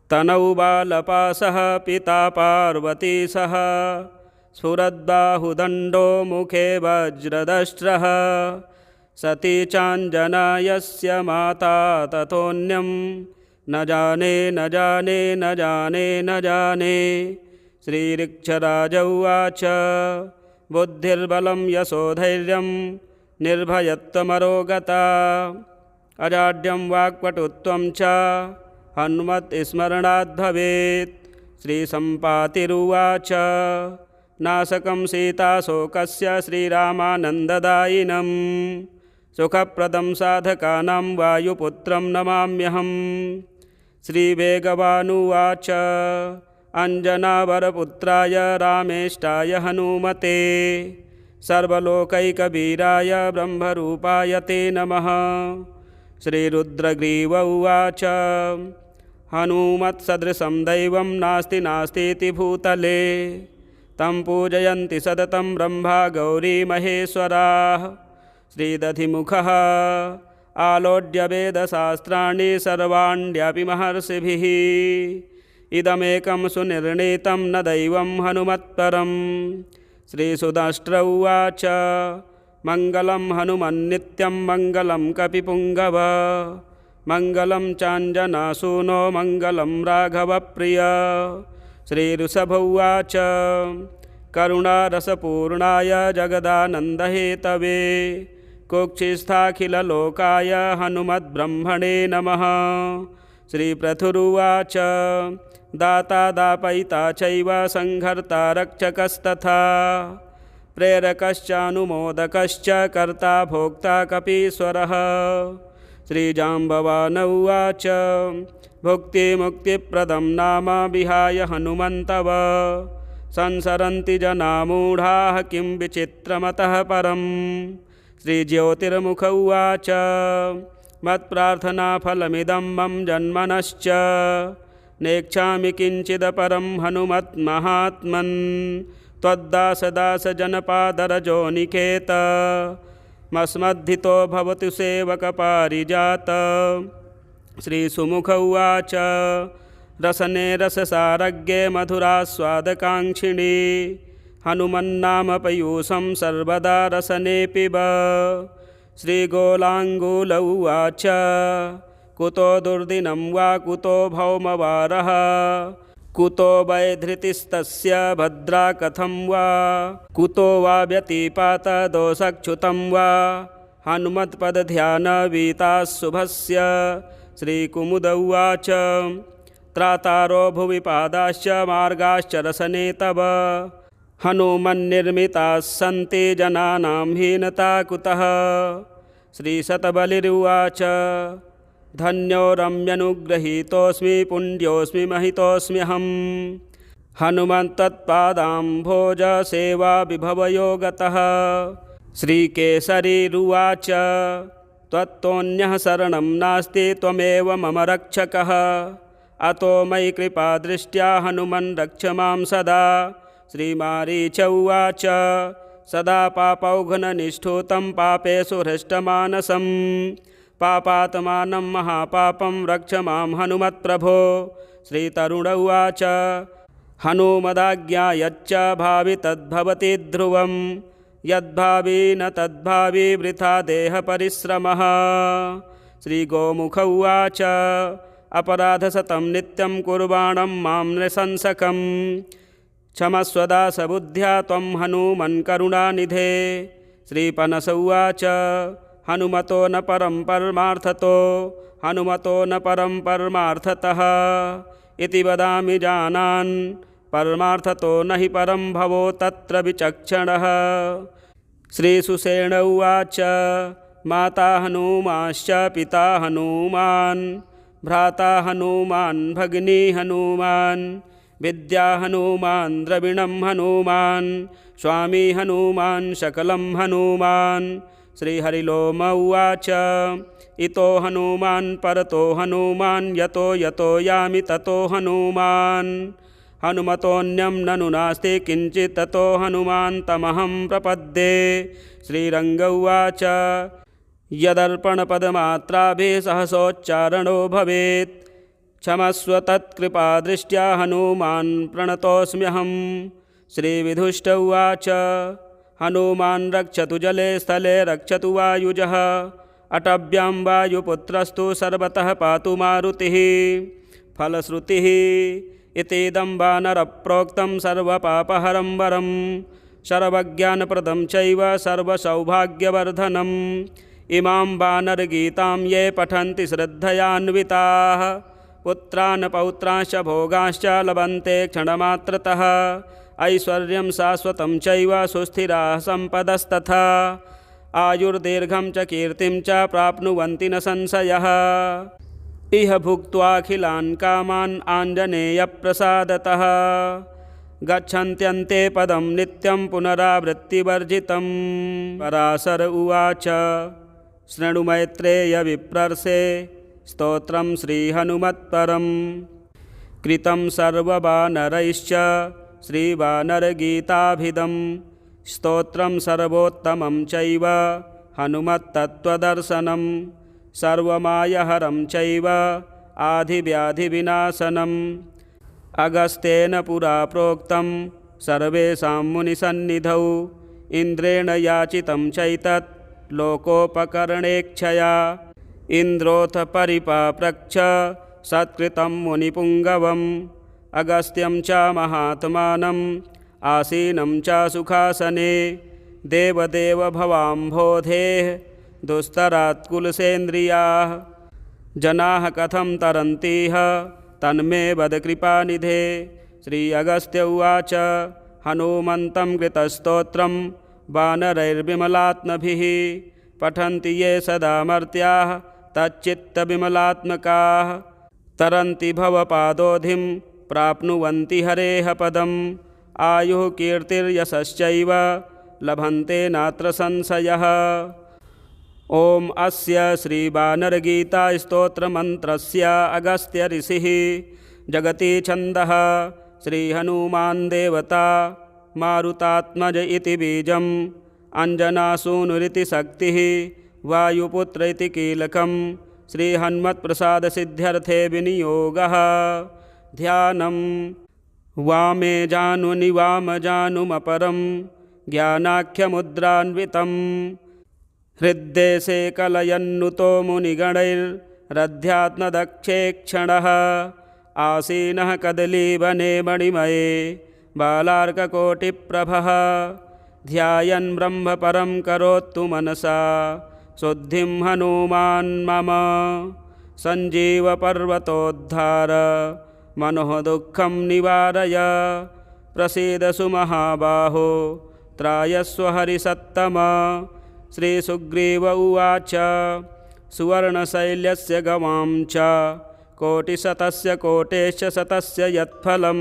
तनौ बालपासः पिता पार्वतीसह स्फुरद्बाहुदण्डो मुखे वज्रदष्ट्रः सती चाञ्जना यस्य माता ततोऽन्यं न जाने न जाने न जाने न जाने श्रीऋक्षराज उवाच बुद्धिर्बलं यशोधैर्यं निर्भयत्वमरोगता अजाड्यं वाक्पटुत्वं च हनुमत्स्मरणाद् भवेत् श्रीसम्पातिरुवाच नाशकं सीताशोकस्य श्रीरामानन्ददायिनं सुखप्रदं साधकानां वायुपुत्रं नमाम्यहं श्रीवेगवानुवाच अञ्जनावरपुत्राय रामेष्टाय हनुमते सर्वलोकैकवीराय ब्रह्मरूपाय ते नमः श्रीरुद्रग्रीव उवाच हनुमत्सदृशं दैवं नास्ति नास्तीति भूतले तं पूजयन्ति सततं ब्रह्मा गौरी महेश्वराः श्रीदधिमुखः आलोड्य वेदशास्त्राणि सर्वाण्यपि महर्षिभिः इदमेकं सुनिर्णीतं न दैवं हनुमत्परं। श्रीसुदष्ट्र उवाच मङ्गलं हनुमन्नित्यं मङ्गलं कपिपुङ्गव मङ्गलं चाञ्जनासूनो मङ्गलं राघवप्रिय। श्रीऋषभ उवाच करुणारसपूर्णाय जगदानन्दहेतवे कुक्षिस्थाखिललोकाय हनुमद्ब्रह्मणे नमः। श्रीपृथुरुवाच दाता दापयिता चैव संहर्ता रक्षकस्तथा प्रेरकश्चानुमोदकश्च कर्ता भोक्ता कपीश्वरः। श्रीजाम्बवान उवाच भुक्तिमुक्तिप्रदं नाम विहाय हनुमन्तव संसरन्ति जना मूढाः किं विचित्रमतः परम्। श्रीज्योतिर्मुख उवाच मत्प्रार्थनाफलमिदं मम जन्मनश्च नेच्छामि किञ्चिदपरं हनुमन्महात्मन् त्वद्दासदासजनपादरजोनिकेत मस्मद्धितो भवतु सेवकपारिजात। श्रीसुमुख उवाच रसने रससारज्ञे मधुरास्वादकाङ्क्षिणी हनुमन्नाम पयूषं सर्वदा रसने पिब। श्रीगोलाङ्गूल उवाच कुतो दुर्दिनं वा कुतो भौमवारः कुतो वैधृतिस्तस्य भद्रा कथं वा कुतो वा व्यतिपातदोषच्युतं वा हनुमत्पदध्यानवीताः शुभस्य। श्रीकुमुद उवाच त्रातारो भुवि पादाश्च मार्गाश्च रसने तव हनुमन्निर्मिताः सन्ति जनानां हीनता कुतः। श्रीशतबलिरुवाच धन्यो रम्यनुगृहीतोऽस्मि पुण्योऽस्मि महितोऽस्म्यहं हनुमन्तत्पादाम्भोजसेवा विभवयो गतः। श्रीकेसरीरुवाच त्वत्तोऽन्यः शरणं नास्ति त्वमेव मम रक्षकः अतो मयि कृपादृष्ट्या हनुमन् रक्ष मां सदा। श्रीमारीच उवाच सदा पापौघ्ननिष्ठुतं पापेषु हृष्टमानसं पापात्मानं महापापं रक्ष मां हनुमत्प्रभो। श्रीतरुण उवाच हनुमदाज्ञा यच्च भावि तद्भवति ध्रुवं यद्भावी न तद्भावी वृथा देहपरिश्रमः। श्रीगोमुख उवाच अपराधशतं नित्यं कुर्वाणं मां नृशंसकं क्षमस्वदासबुद्ध्या त्वं हनुमन् करुणानिधे। श्रीपनस उवाच हनुमतो न परं परमार्थतो हनुमतो न परं परमार्थतः इति वदामि जानान् परमार्थतो न हि परं भवो तत्र विचक्षणः। श्रीसुषेण उवाच माता हनूमाश्च पिता हनूमान् भ्राता हनूमान् भगिनी हनूमान् विद्या हनूमान् द्रविणं हनूमान् स्वामी हनूमान् शकलं हनूमान्। श्रीहरिलोम उवाच इतो हनूमान् परतो हनूमान् यतो यतो यामि ततो हनूमान् हनुमतोऽन्यं ननु नास्ति किञ्चित् ततो हनुमान् तमहं प्रपद्ये। श्रीरङ्ग उवाच यदर्पणपदमात्राभिः सहसोच्चारणो भवेत् क्षमस्व तत्कृपादृष्ट्या हनूमान् प्रणतोऽस्म्यहं। श्रीविधुष्ट उवाच हनूमान् रक्षतु जले स्थले रक्षतु वायुजः अटव्यां वायुपुत्रस्तु सर्वतः पातु मारुतिः। फलश्रुतिः इतीदं वानरप्रोक्तं सर्वपापहरं वरं सर्वज्ञानप्रदं चैव सर्वसौभाग्यवर्धनम्। इमां वानरगीतां ये पठन्ति श्रद्धयान्विताः पुत्रान् पौत्रांश्च भोगांश्च लभन्ते क्षणमात्रतः ऐश्वर्यं शाश्वतं चैव सुस्थिराः सम्पदस्तथा आयुर्दीर्घं च कीर्तिं च प्राप्नुवन्ति न संशयः। इह भुक्त्वाखिलान् कामान् आञ्जनेयप्रसादतः गच्छन्त्यन्ते पदं नित्यं पुनरावृत्तिवर्जितं। पराशर उवाच शृणु मैत्रेय विप्रर्षे स्तोत्रं श्रीहनुमत्परं कृतं सर्ववानरैश्च श्रीवानरगीताभिधं स्तोत्रं सर्वोत्तमं चैव हनुमत्तत्त्वदर्शनं सर्वमायहरं चैव आधिव्याधिविनाशनं। अगस्त्येन पुरा प्रोक्तं सर्वेषां मुनिसन्निधौ इन्द्रेण याचितं चैतत् लोकोपकरणेच्छया इन्द्रोऽथ परिपाप्रच्छ सत्कृतं मुनिपुङ्गवम् अगस्त्यं च महात्मानम् आसीनं च सुखासने देवदेव भवाम्भोधेः दुस्तरात् कुलसेन्द्रियाः जनाः कथं तरन्तीह तन्मे वद कृपानिधे। श्री अगस्त्य उवाच हनुमन्तं कृतस्तोत्रं वानरैर्विमलात्मभिः पठन्ति ये सदा मर्त्याः तच्चित्तविमलात्मकाः तरन्ति भवपादोधिं प्राप्नुवन्ति हरेः पदम् आयुः कीर्तिर्यशश्चैव लभन्ते नात्र संशयः। ओम अस्य श्रीवानरगीतास्तोत्रमन्त्रस्य अगस्त्य ऋषिः जगति छन्दः श्रीहनुमान् देवता मारुतात्मज इति बीजम् अञ्जनासूनुरिति शक्तिः वायुपुत्र इति कीलकं श्रीहन्मत्प्रसादसिद्ध्यर्थे विनियोगः। ध्यानं वामे जानुनि वामजानुमपरं ज्ञानाख्यमुद्रान्वितम् हृद्देशे कलयन्नुतो मुनिगणैरध्यात्मदक्षेक्षणः आसीनः कदलीवने मणिमये बालार्ककोटिप्रभः ध्यायन् ब्रह्मपरं करोतु मनसा शुद्धिं हनुमान् मम सञ्जीवपर्वतोद्धार मनोः दुःखं निवारय प्रसीदसु महाबाहो त्रायस्व हरिसत्तम। श्रीसुग्रीव उवाच सुवर्णशैल्यस्य गवां च कोटिशतस्य कोटेश्च शतस्य यत्फलं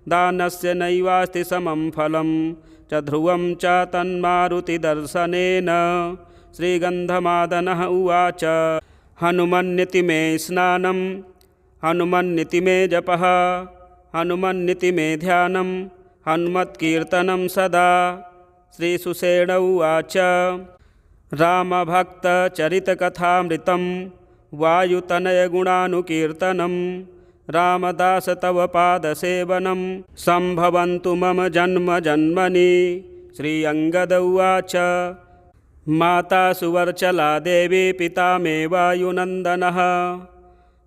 दानस्य नैवास्ति समं फलं च ध्रुवं च तन्मारुतिदर्शनेन। श्रीगन्धमादनः उवाच हनुमन्निति मे स्नानं हनुमन्निति मे जपः हनुमन्निति मे ध्यानं हनुमत्कीर्तनं सदा। श्रीसुषेण उवाच रामभक्तचरितकथामृतं वायुतनयगुणानुकीर्तनं रामदास तव पादसेवनं सम्भवन्तु मम जन्म जन्मनि। श्री अंगद उवाच माता सुवर्चला देवी पिता मे वायुनन्दनः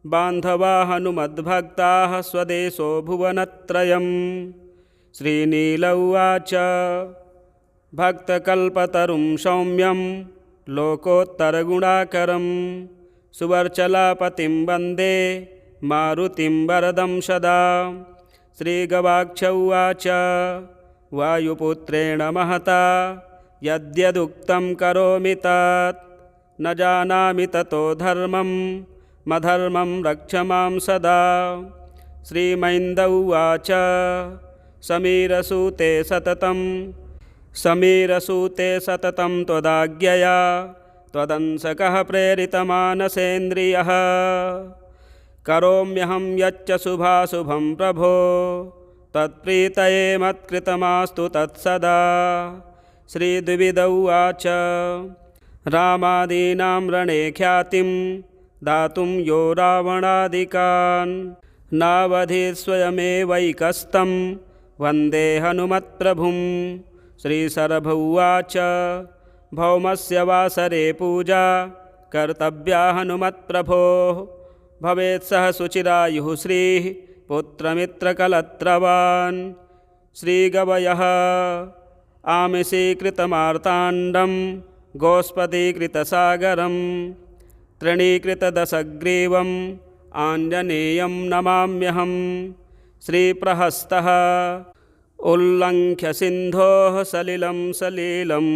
बान्धवा हनुमद्भक्ताः स्वदेशो भुवनत्रयम्। श्रीनील उवाच भक्तकल्पतरुं सौम्यं लोकोत्तरगुणाकरं सुवर्चलापतिं वन्दे मारुतिं वरदं सदा। श्रीगवाक्ष उवाच वायुपुत्रेण महता यद्यदुक्तं करोमि तत् न जानामि ततो धर्मं मधर्मं रक्ष मां सदा। श्रीमैन्द उवाच समीरसूते सततं त्वदाज्ञया त्वदंसकः प्रेरितमानसेन्द्रियः करोम्यहं यच्च शुभाशुभं प्रभो तत्प्रीतये मत्कृतमास्तु तत्सदा। श्रीद्विविद उवाच रामादीनां रणे ख्यातिं दातुं यो रावणादिकान् नावधीत् स्वयमेवैकस्तं वन्दे हनुमत्प्रभुं। श्रीशरभ उवाच भौमस्य वासरे पूजा कर्तव्या हनुमत्प्रभोः भवेत् सह सुचिरायुः श्रीः पुत्रमित्रकलत्रवान्। श्रीगवयः आमिषीकृतमार्ताण्डं गोस्पदीकृतसागरं तृणीकृतदशग्रीवम् आञ्जनेयं नमाम्यहं। श्रीप्रहस्तः उल्लङ्घ्य सिन्धोः सलिलं सलीलं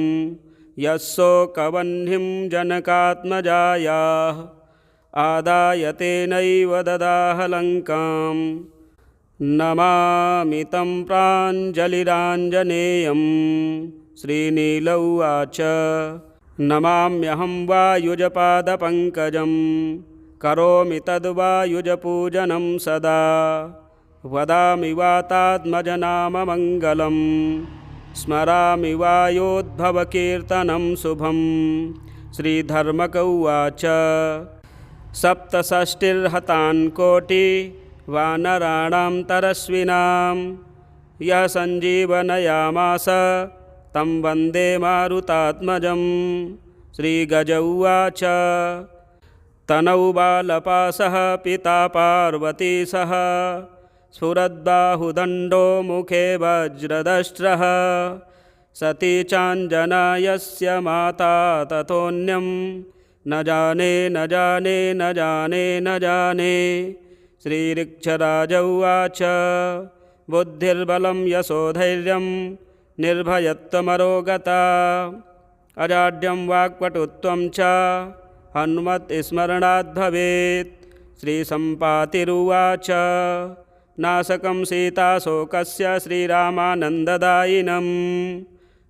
यस्सोकवह्निं जनकात्मजायाः आदाय तेनैव ददाह लङ्कां नमामि तं प्राञ्जलिराञ्जनेयं। श्रीनील उवाच नमाम्यहं वायुजपादपङ्कजं करोमि तद्वायुजपूजनं सदा वदामि वातात्मजनाममङ्गलं स्मरामि वायोद्भवकीर्तनं शुभं। श्रीधर्मक उवाच सप्तषष्टिर्हतान् कोटि वानराणां तरस्विनां यः सञ्जीवनयामास तं वन्दे मारुतात्मजं। श्रीगज उवाच तनौ बालपासः पिता पार्वतीसह स्फुरद्बाहुदण्डो मुखे वज्रदष्ट्रः सती चाञ्जना यस्य माता ततोऽन्यं न जाने न जाने न जाने न जाने। श्रीऋक्षराज उवाच बुद्धिर्बलं यशोधैर्यं निर्भयत्वमरोगता अजाड्यं वाक्पटुत्वं च हनुमत्स्मरणाद् भवेत्। श्रीसम्पातिरुवाच नाशकं सीताशोकस्य श्रीरामानन्ददायिनं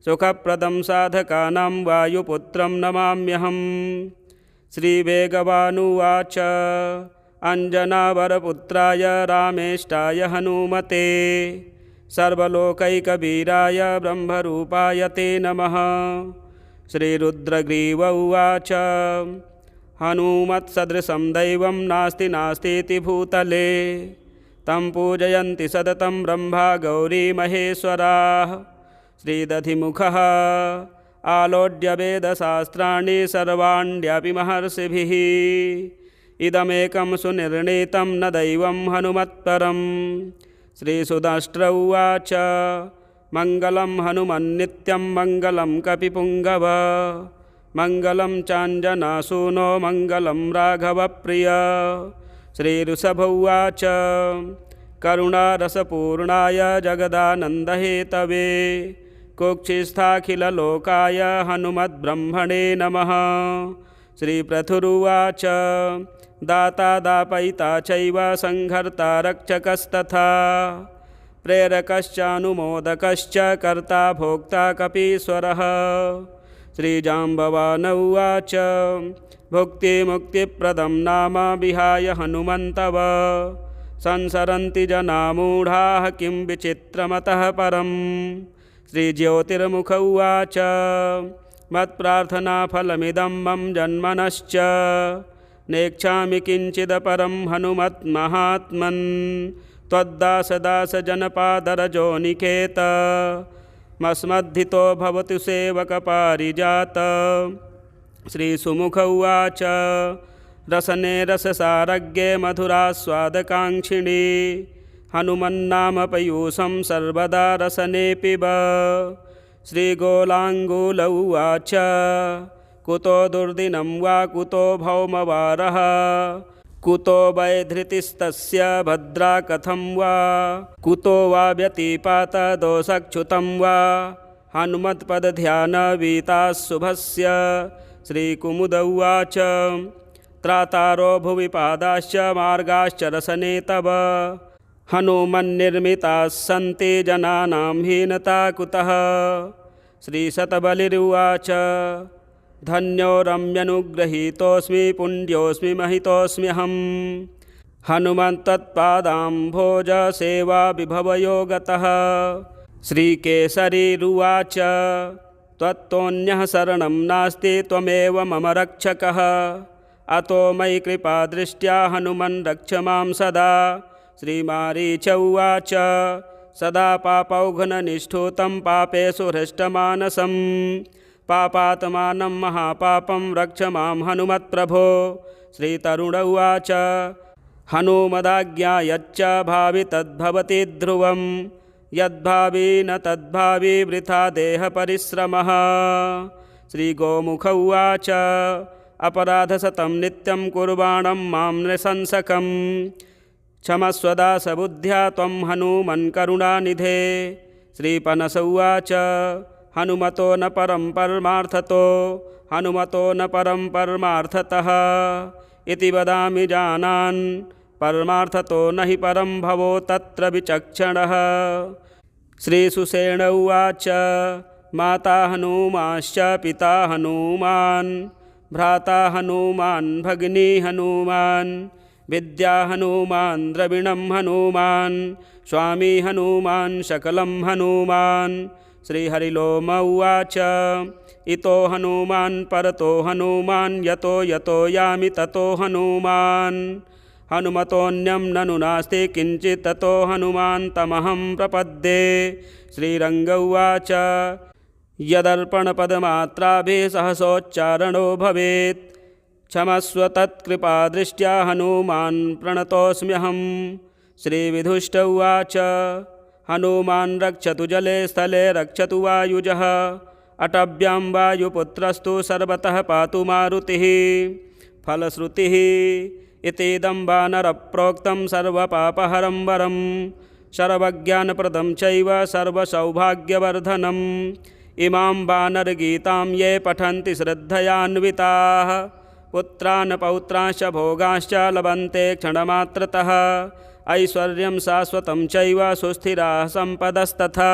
सुखप्रदं साधकानां वायुपुत्रं नमाम्यहम्। श्रीवेगवानुवाच अञ्जनावरपुत्राय रामेष्टाय हनुमते सर्वलोकैकवीराय ब्रह्मरूपाय ते नमः। श्रीरुद्रग्रीव उवाच हनुमत्सदृशं दैवं नास्ति नास्तीति भूतले तं पूजयन्ति सततं ब्रह्मा गौरी महेश्वराः। श्रीदधिमुखः आलोड्य वेदशास्त्राणि सर्वाण्यपि महर्षिभिः इदमेकं सुनिर्णीतं न दैवं हनुमत्परम्। श्रीसुदष्ट्र उवाच मङ्गलं हनुमन्नित्यं मङ्गलं कपिपुङ्गव मङ्गलं चाञ्जनासूनो मङ्गलं राघवप्रिय। श्रीऋषभ उवाच करुणारसपूर्णाय जगदानन्दहेतवे कुक्षिस्थाखिललोकाय हनुमद्ब्रह्मणे नमः। श्रीपृथुरुवाच दाता दापयिता चैव संहर्ता रक्षकस्तथा प्रेरकश्चानुमोदकश्च कर्ता भोक्ता कपीश्वरः। श्रीजाम्बवान उवाच भुक्तिमुक्तिप्रदं नाम विहाय हनुमन्तव संसरन्ति जना मूढाः किं विचित्रमतः परम्। श्रीज्योतिर्मुख उवाच मत्प्रार्थनाफलमिदं मम जन्मनश्च नेच्छामि किञ्चिदपरं हनुमत्महात्मन् त्वद्दासदासजनपादरजोनिकेत मस्मद्धितो भवतु सेवकपारिजात। श्रीसुमुख उवाच रसने रससारज्ञे मधुरास्वादकाङ्क्षिणी हनुमन्नाम पयूषं सर्वदा रसने पिब। श्रीगोलाङ्गूल उवाच कुतो दुर्दिनं वा कुतो भौमवारः कुतो वैधृतिस्तस्य भद्रा कथं वा कुतो वा व्यतिपातदोषच्युतं वा हनुमत्पदध्यानवीताः शुभस्य। श्रीकुमुद उवाच त्रातारो भुवि पादाश्च मार्गाश्च रसने तव हनुमन्निर्मिताः सन्ति जनानां हीनता कुतः। श्रीशतबलिरुवाच धन्यो रम्यनुगृहीतोऽस्मि पुण्योऽस्मि महितोऽस्म्यहं हनुमन्तत्पादाम्भोजसेवा विभवयो गतः। श्रीकेसरीरुवाच त्वत्तोऽन्यः शरणं नास्ति त्वमेव मम रक्षकः अतो मयि कृपादृष्ट्या हनुमन् रक्ष मां सदा। श्रीमारीच उवाच सदा पापौघ्ननिष्ठुतं पापेषु हृष्टमानसं पापात्मानं महापापं रक्ष मां हनुमत्प्रभो। श्रीतरुण उवाच हनुमदाज्ञा यच्च भावि तद्भवति ध्रुवं यद्भावी न तद्भावी वृथा देहपरिश्रमः। श्रीगोमुख उवाच अपराधशतं नित्यं कुर्वाणं मां नृशंसकं क्षमस्वदासबुद्ध्या त्वं हनुमन् करुणानिधे। श्रीपनस उवाच हनुमतो न परं परमार्थतो हनुमतो न परं परमार्थतः इति वदामि जानान् परमार्थतो न हि परं भवो तत्र विचक्षणः। श्रीसुषेण उवाच माता हनूमाश्च पिता हनूमान् भ्राता हनूमान् भगिनी हनूमान् विद्या हनूमान् द्रविणं हनूमान् स्वामी हनूमान् सकलं हनूमान्। श्रीहरिलोम उवाच इतो हनूमान् परतो हनूमान् यतो यतो यामि ततो हनूमान् हनुमतोऽन्यं ननु नास्ति किञ्चित् ततो हनुमान् तमहं प्रपद्ये। श्रीरङ्ग उवाच यदर्पणपदमात्राभिः सहसोच्चारणो भवेत् क्षमस्व तत्कृपादृष्ट्या हनुमान् प्रणतोऽस्म्यहं। श्रीविधुष्ट उवाच हनुमान् रक्षतु जले स्थले रक्षतु वायुजः अटव्यां वायुपुत्रस्तु सर्वतः पातु मारुतिः। फलश्रुतिः इतीदं वानरप्रोक्तं सर्वपापहरं वरं सर्वज्ञानप्रदं चैव सर्वसौभाग्यवर्धनम्। इमां वानरगीतां ये पठन्ति श्रद्धयान्विताः पुत्रान् पौत्रांश्च भोगांश्च लभन्ते क्षणमात्रतः। ऐश्वर्यं शाश्वतं चैव सुस्थिराः सम्पदस्तथा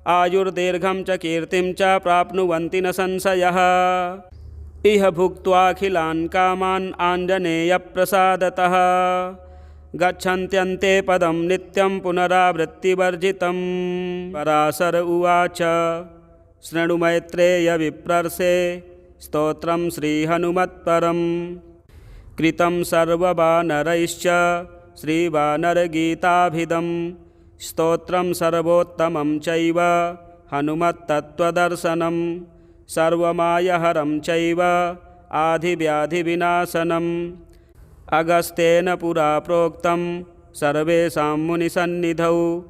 आयुर्दीर्घं च कीर्तिं च प्राप्नुवन्ति न संशयः। इह भुक्त्वाखिलान् कामान् आञ्जनेयप्रसादतः गच्छन्त्यन्ते पदं नित्यं पुनरावृत्तिवर्जितं। पराशर उवाच शृणु मैत्रेय विप्रर्षे स्तोत्रं श्रीहनुमत्परं कृतं सर्ववानरैश्च श्रीवानरगीताभिधं स्तोत्रं सर्वोत्तमं चैव हनुमत्तत्त्वदर्शनं सर्वमायहरं चैव आधिव्याधिविनाशनम्। अगस्त्येन पुरा प्रोक्तं सर्वेषां मुनिसन्निधौ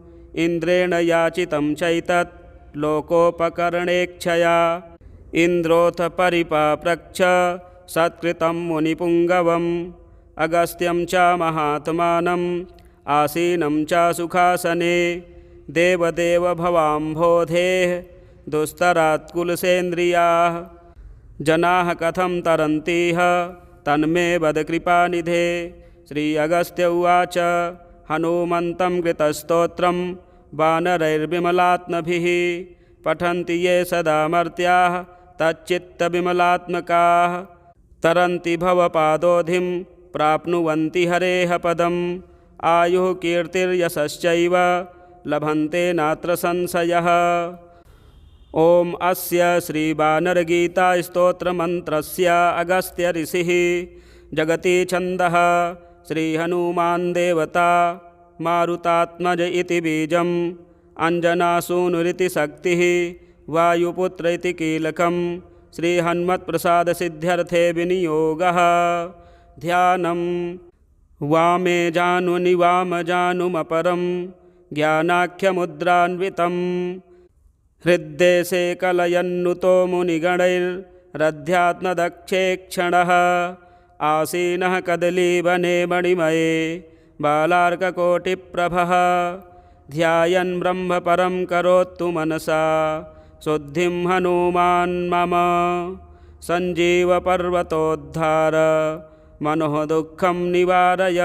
इन्द्रेण याचितं चैतत् लोकोपकरणेच्छया। इन्द्रोऽथ परिपाप्रच्छ सत्कृतं मुनिपुङ्गवम् अगस्त्यं च महात्मानम् आसीनं च सुखासने। देवदेव भवाम्भोधेः दुस्तरात् कुलसेन्द्रियाः जनाः कथं तरन्तीह तन्मे वद कृपानिधे। श्री अगस्त्य उवाच हनुमन्तं कृतस्तोत्रं वानरैर्विमलात्मभिः पठन्ति ये सदा मर्त्याः तच्चित्तविमलात्मकाः तरन्ति भवपादोधिं प्राप्नुवन्ति हरेः पदम्। आयुः कीर्तिर्यशश्चैव लभन्ते नात्र संशयः। ॐ अस्य श्रीवानरगीतास्तोत्रमन्त्रस्य अगस्त्य ऋषिः जगति छन्दः श्रीहनुमान् देवता मारुतात्मज इति बीजम् अञ्जनासूनुरिति शक्तिः वायुपुत्र इति कीलकं श्रीहन्मत्प्रसादसिद्ध्यर्थे विनियोगः। ध्यानं वामे जानुनि वामजानुमपरं ज्ञानाख्यमुद्रान्वितं हृद्देशे कलयन्नुतो मुनिगणैरध्यात्मदक्षेक्षणः आसीनः कदलीवने मणिमये बालार्ककोटिप्रभः। ध्यायन् ब्रह्मपरं करोतु मनसा शुद्धिं हनुमान् मम सञ्जीवपर्वतोद्धार मनोः दुःखं निवारय।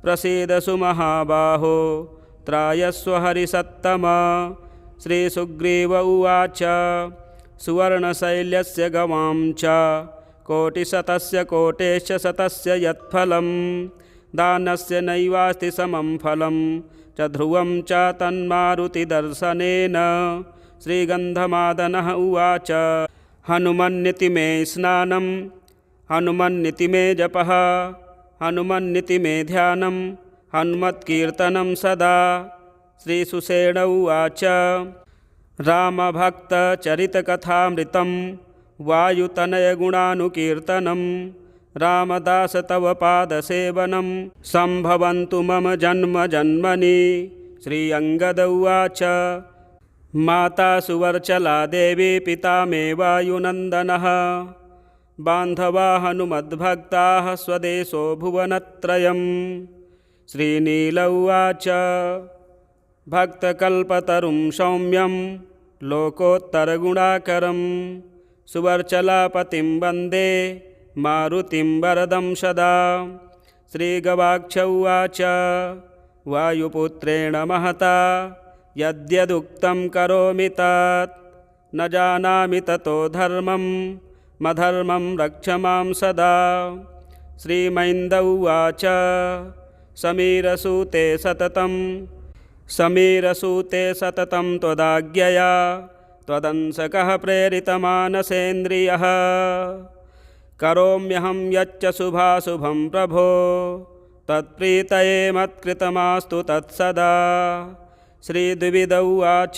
प्रसीद सुमहाबाहो त्रायस्व हरिसत्तम। श्रीसुग्रीव उवाच सुवर्णशैल्यस्य गवां च कोटिशतस्य कोटेश्च शतस्य यत्फलं दानस्य नैवास्ति समं फलं च ध्रुवं च तन्मारुतिदर्शनेन। श्रीगन्धमादनः उवाच हनुमन्निति मे स्नानं हनुमन्निति मे जपः हनुमन्निति मे ध्यानं हनुमत्कीर्तनं सदा। श्रीसुषेण उवाच रामभक्तचरितकथामृतं वायुतनयगुणानुकीर्तनं रामदास तव पादसेवनं सम्भवन्तु मम जन्म जन्मनि। श्री अंगद उवाच माता सुवर्चला देवी पिता मे वायुनन्दनः बान्धवा हनुमद्भक्ताः स्वदेशो भुवनत्रयम्। श्रीनील उवाच भक्तकल्पतरुं सौम्यं लोकोत्तरगुणाकरं सुवर्चलापतिं वन्दे मारुतिं वरदं सदा। श्रीगवाक्ष उवाच वायुपुत्रेण महता यद्यदुक्तं करोमि तत् न जानामि ततो धर्मं मधर्मं रक्ष मां सदा। श्रीमैन्द उवाच समीरसूते सततं त्वदाज्ञया त्वदंसकः प्रेरितमानसेन्द्रियः करोम्यहं यच्च शुभाशुभं प्रभो तत्प्रीतये मत्कृतमास्तु तत्सदा। श्रीद्विविद उवाच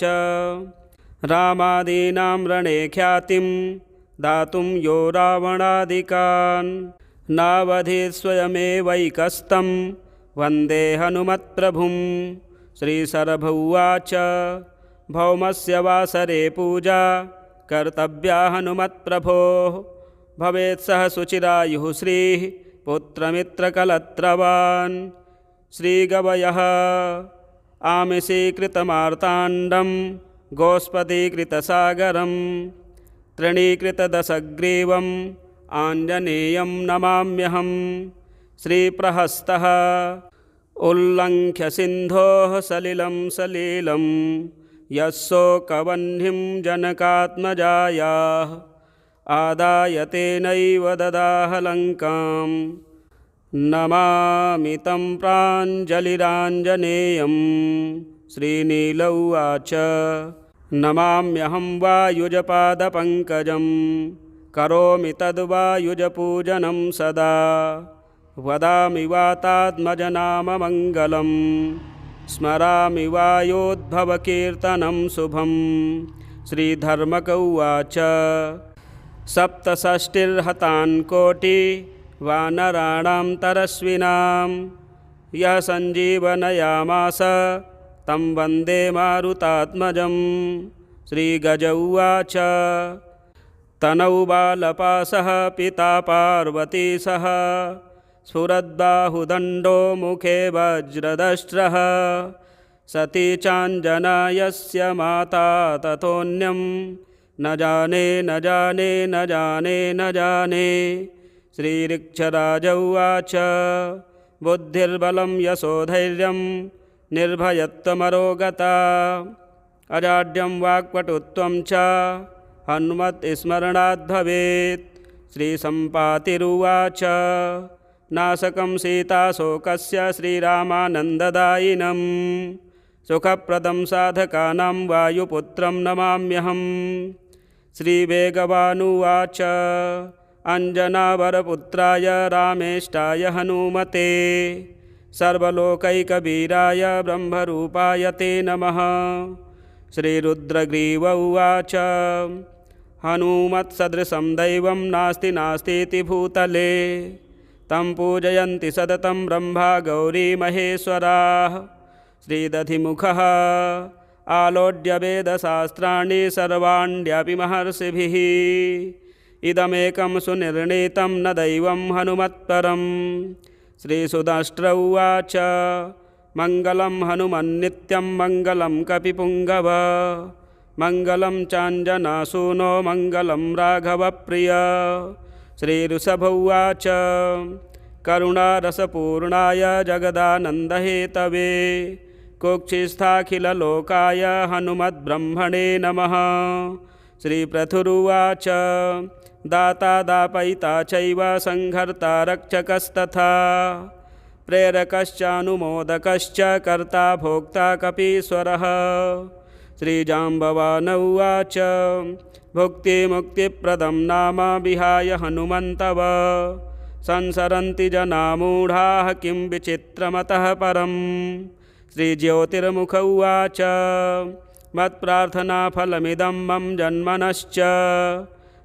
रामादीनां रणे ख्यातिं दातुं यो रावणादिकान् नावधीत् स्वयमेवैकस्तं वन्दे हनुमत्प्रभुं। श्रीशरभ उवाच भौमस्य वासरे पूजा कर्तव्या हनुमत्प्रभोः। भवेत् सह शुचिरायुः श्रीः पुत्रमित्रकलत्रवान्। श्रीगवयः आमिषीकृतमार्ताण्डं गोस्पदीकृतसागरं तृणीकृतदशग्रीवम् आञ्जनेयं नमाम्यहं। श्रीप्रहस्तः उल्लङ्घ्य सिन्धोः सलिलं सलीलं यस्सोकवह्निं जनकात्मजायाः आदाय तेनैव ददाह लङ्कां। नमामि तं प्राञ्जलिराञ्जनेयं। श्रीनील उवाच नमाम्यहं वायुजपादपङ्कजं करोमि तद्वायुजपूजनं सदा। वदामि वातात्मजनाममङ्गलं स्मरामि वायोद्भवकीर्तनं शुभं। श्रीधर्मक उवाच सप्तषष्टिर्हतान् कोटि वानराणां तरस्विनां यः सञ्जीवनयामास तं वन्दे मारुतात्मजं। श्रीगज उवाच तनौ बालपासः पिता पार्वती सह स्फुरद्बाहुदण्डो मुखे वज्रदष्ट्रः सती चाञ्जना यस्य माता ततोऽन्यं न जाने न जाने न जाने न जाने। श्रीऋक्षराज उवाच बुद्धिर्बलं यशोधैर्यं निर्भयत्वमरोगता अजाड्यं वाक्पटुत्वं च हनुमत्स्मरणाद् भवेत्। श्रीसम्पातिरुवाच नाशकं सीताशोकस्य श्रीरामानन्ददायिनं सुखप्रदं साधकानां वायुपुत्रं नमाम्यहम्। श्रीवेगवानुवाच अञ्जनावरपुत्राय रामेष्टाय हनुमते सर्वलोकैकवीराय ब्रह्मरूपाय ते नमः। श्रीरुद्रग्रीव उवाच हनुमत्सदृशं दैवं नास्ति नास्तीति भूतले तं पूजयन्ति सततं ब्रह्मा गौरी महेश्वराः। श्रीदधिमुखः आलोड्य वेदशास्त्राणि सर्वाण्यपि महर्षिभिः इदमेकं सुनिर्णीतं न दैवं हनुमत्परम्। श्रीसुदष्ट्र उवाच मङ्गलं हनुमन्नित्यं मङ्गलं कपिपुङ्गव मङ्गलं चाञ्जनासूनो मङ्गलं राघवप्रिय। श्रीऋषभ उवाच करुणारसपूर्णाय जगदानन्दहेतवे कुक्षिस्थाखिललोकाय हनुमद्ब्रह्मणे नमः। श्रीपृथुरुवाच दाता दापयिता चैव संहर्ता रक्षकस्तथा प्रेरकश्चानुमोदकश्च कर्ता भोक्ता कपीश्वरः। श्रीजाम्बवान उवाच भुक्तिमुक्तिप्रदं नाम विहाय हनुमन्तव संसरन्ति जना मूढाः किं विचित्रमतः परम्। श्रीज्योतिर्मुख उवाच मत्प्रार्थनाफलमिदं मम जन्मनश्च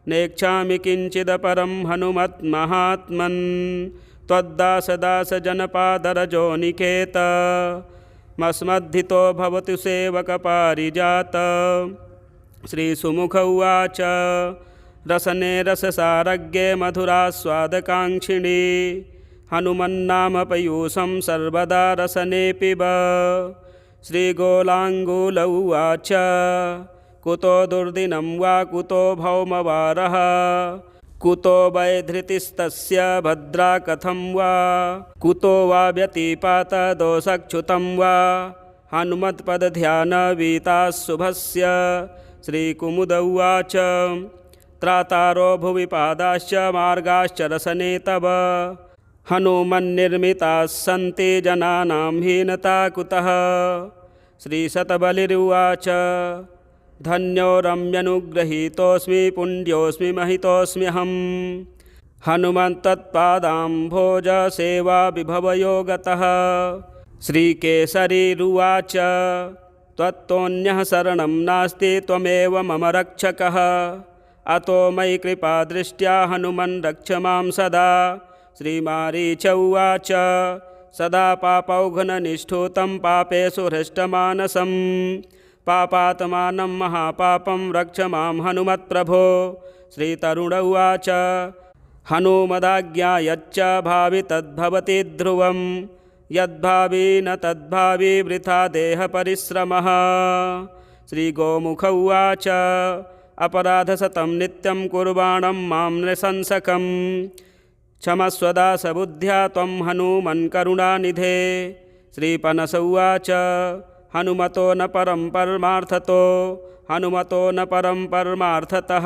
नेच्छामि किञ्चिदपरं हनुमत्महात्मन् त्वद्दासदासजनपादरजोनिकेत मस्मद्धितो भवतु सेवकपारिजात। श्रीसुमुख उवाच रसने रससारज्ञे मधुरास्वादकाङ्क्षिणी हनुमन्नाम पयूषं सर्वदा रसने पिब। श्रीगोलाङ्गूल उवाच कुतो दुर्दिनं वा कुतो भौमवारः कुतो वैधृतिस्तस्य भद्रा कथं वा कुतो वा व्यतिपातदोषच्युतं वा हनुमत्पदध्यानवीताः शुभस्य। श्रीकुमुद उवाच त्रातारो भुवि पादाश्च मार्गाश्च रसने तव हनुमन्निर्मिताः सन्ति जनानां हीनता कुतः। श्रीशतबलिरुवाच धन्यो रम्यनुगृहीतोऽस्मि पुण्योऽस्मि महितोऽस्म्यहम् हनुमन्तत्पादाम्भोजसेवा विभवयो गतः। श्रीकेसरीरुवाच त्वत्तोऽन्यः शरणं नास्ति त्वमेव मम रक्षकः। अतो मयि कृपादृष्ट्या हनुमन् रक्ष मां सदा। श्रीमारीच उवाच सदा पापौघ्ननिष्ठुतं पापेषु हृष्टमानसं पापात्मानं महापापं रक्ष मां हनुमत्प्रभो। श्रीतरुण उवाच हनुमदाज्ञा यच्च भावि तद्भवति ध्रुवं यद्भावि न तद्भावि वृथा देहपरिश्रमः। श्रीगोमुख उवाच अपराधशतं नित्यं कुर्वाणं मां नृशंसकं क्षमस्व दासबुद्ध्या त्वं हनुमन् करुणानिधे। श्रीपनस उवाच हनुमतो न परं परमार्थतो हनुमतो न परं परमार्थतः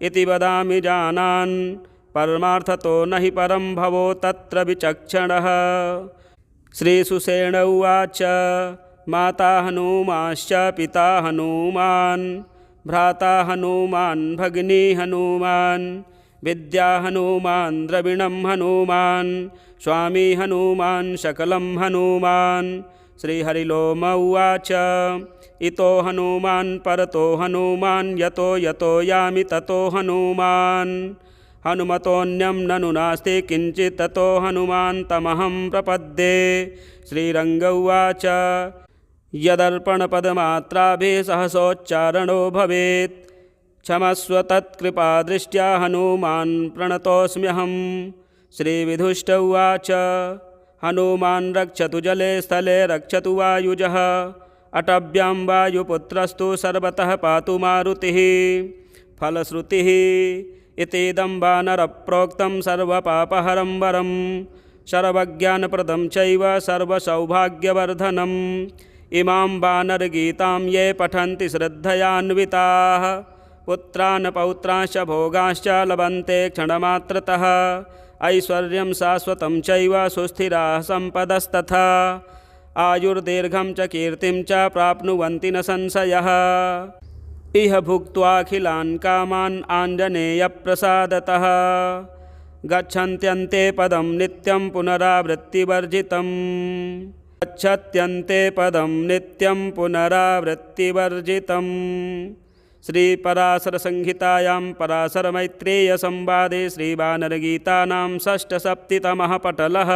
इति वदामि जानान् परमार्थतो न हि परं भवो तत्र विचक्षणः। श्रीसुषेण उवाच माता हनूमाश्च पिता हनूमान् भ्राता हनूमान् भगिनी हनूमान् विद्या हनूमान् द्रविणं हनूमान् स्वामी हनूमान् सकलं हनूमान्। श्रीहरिलोम उवाच इतो हनूमान् परतो हनूमान् यतो यतो यामि ततो हनूमान् हनुमतोऽन्यं ननु नास्ति किञ्चित् ततो हनुमान् तमहं प्रपद्ये। श्रीरङ्ग उवाच यदर्पणपदमात्राभिः सहसोच्चारणो भवेत् क्षमस्व तत्कृपादृष्ट्या हनूमान् प्रणतोऽस्म्यहम्। श्रीविधुष्ट उवाच हनूमान् रक्षतु जले स्थले रक्षतु वायुजः अटव्यां वायुपुत्रस्तु सर्वतः पातु मारुतिः। फलश्रुतिः इतीदं वानरप्रोक्तं सर्वपापहरं वरं सर्वज्ञानप्रदं चैव सर्वसौभाग्यवर्धनम्। इमां वानरगीतां ये पठन्ति श्रद्धयान्विताः पुत्रान् पौत्रांश्च भोगांश्च लभन्ते क्षणमात्रतः ऐश्वर्यं शाश्वतं चैव सुस्थिराः सम्पदस्तथा आयुर्दीर्घं च कीर्तिं च प्राप्नुवन्ति न संशयः। इह भुक्त्वाखिलान् कामान् आञ्जनेयप्रसादतः गच्छन्त्यन्ते पदं नित्यं पुनरावृत्तिवर्जितं गच्छत्यन्ते पदं नित्यं पुनरावृत्तिवर्जितम्। श्रीपराशरसंहितायां पराशरमैत्रेयसंवादे श्रीवानरगीतानां षष्ठसप्ततितमः पटलः।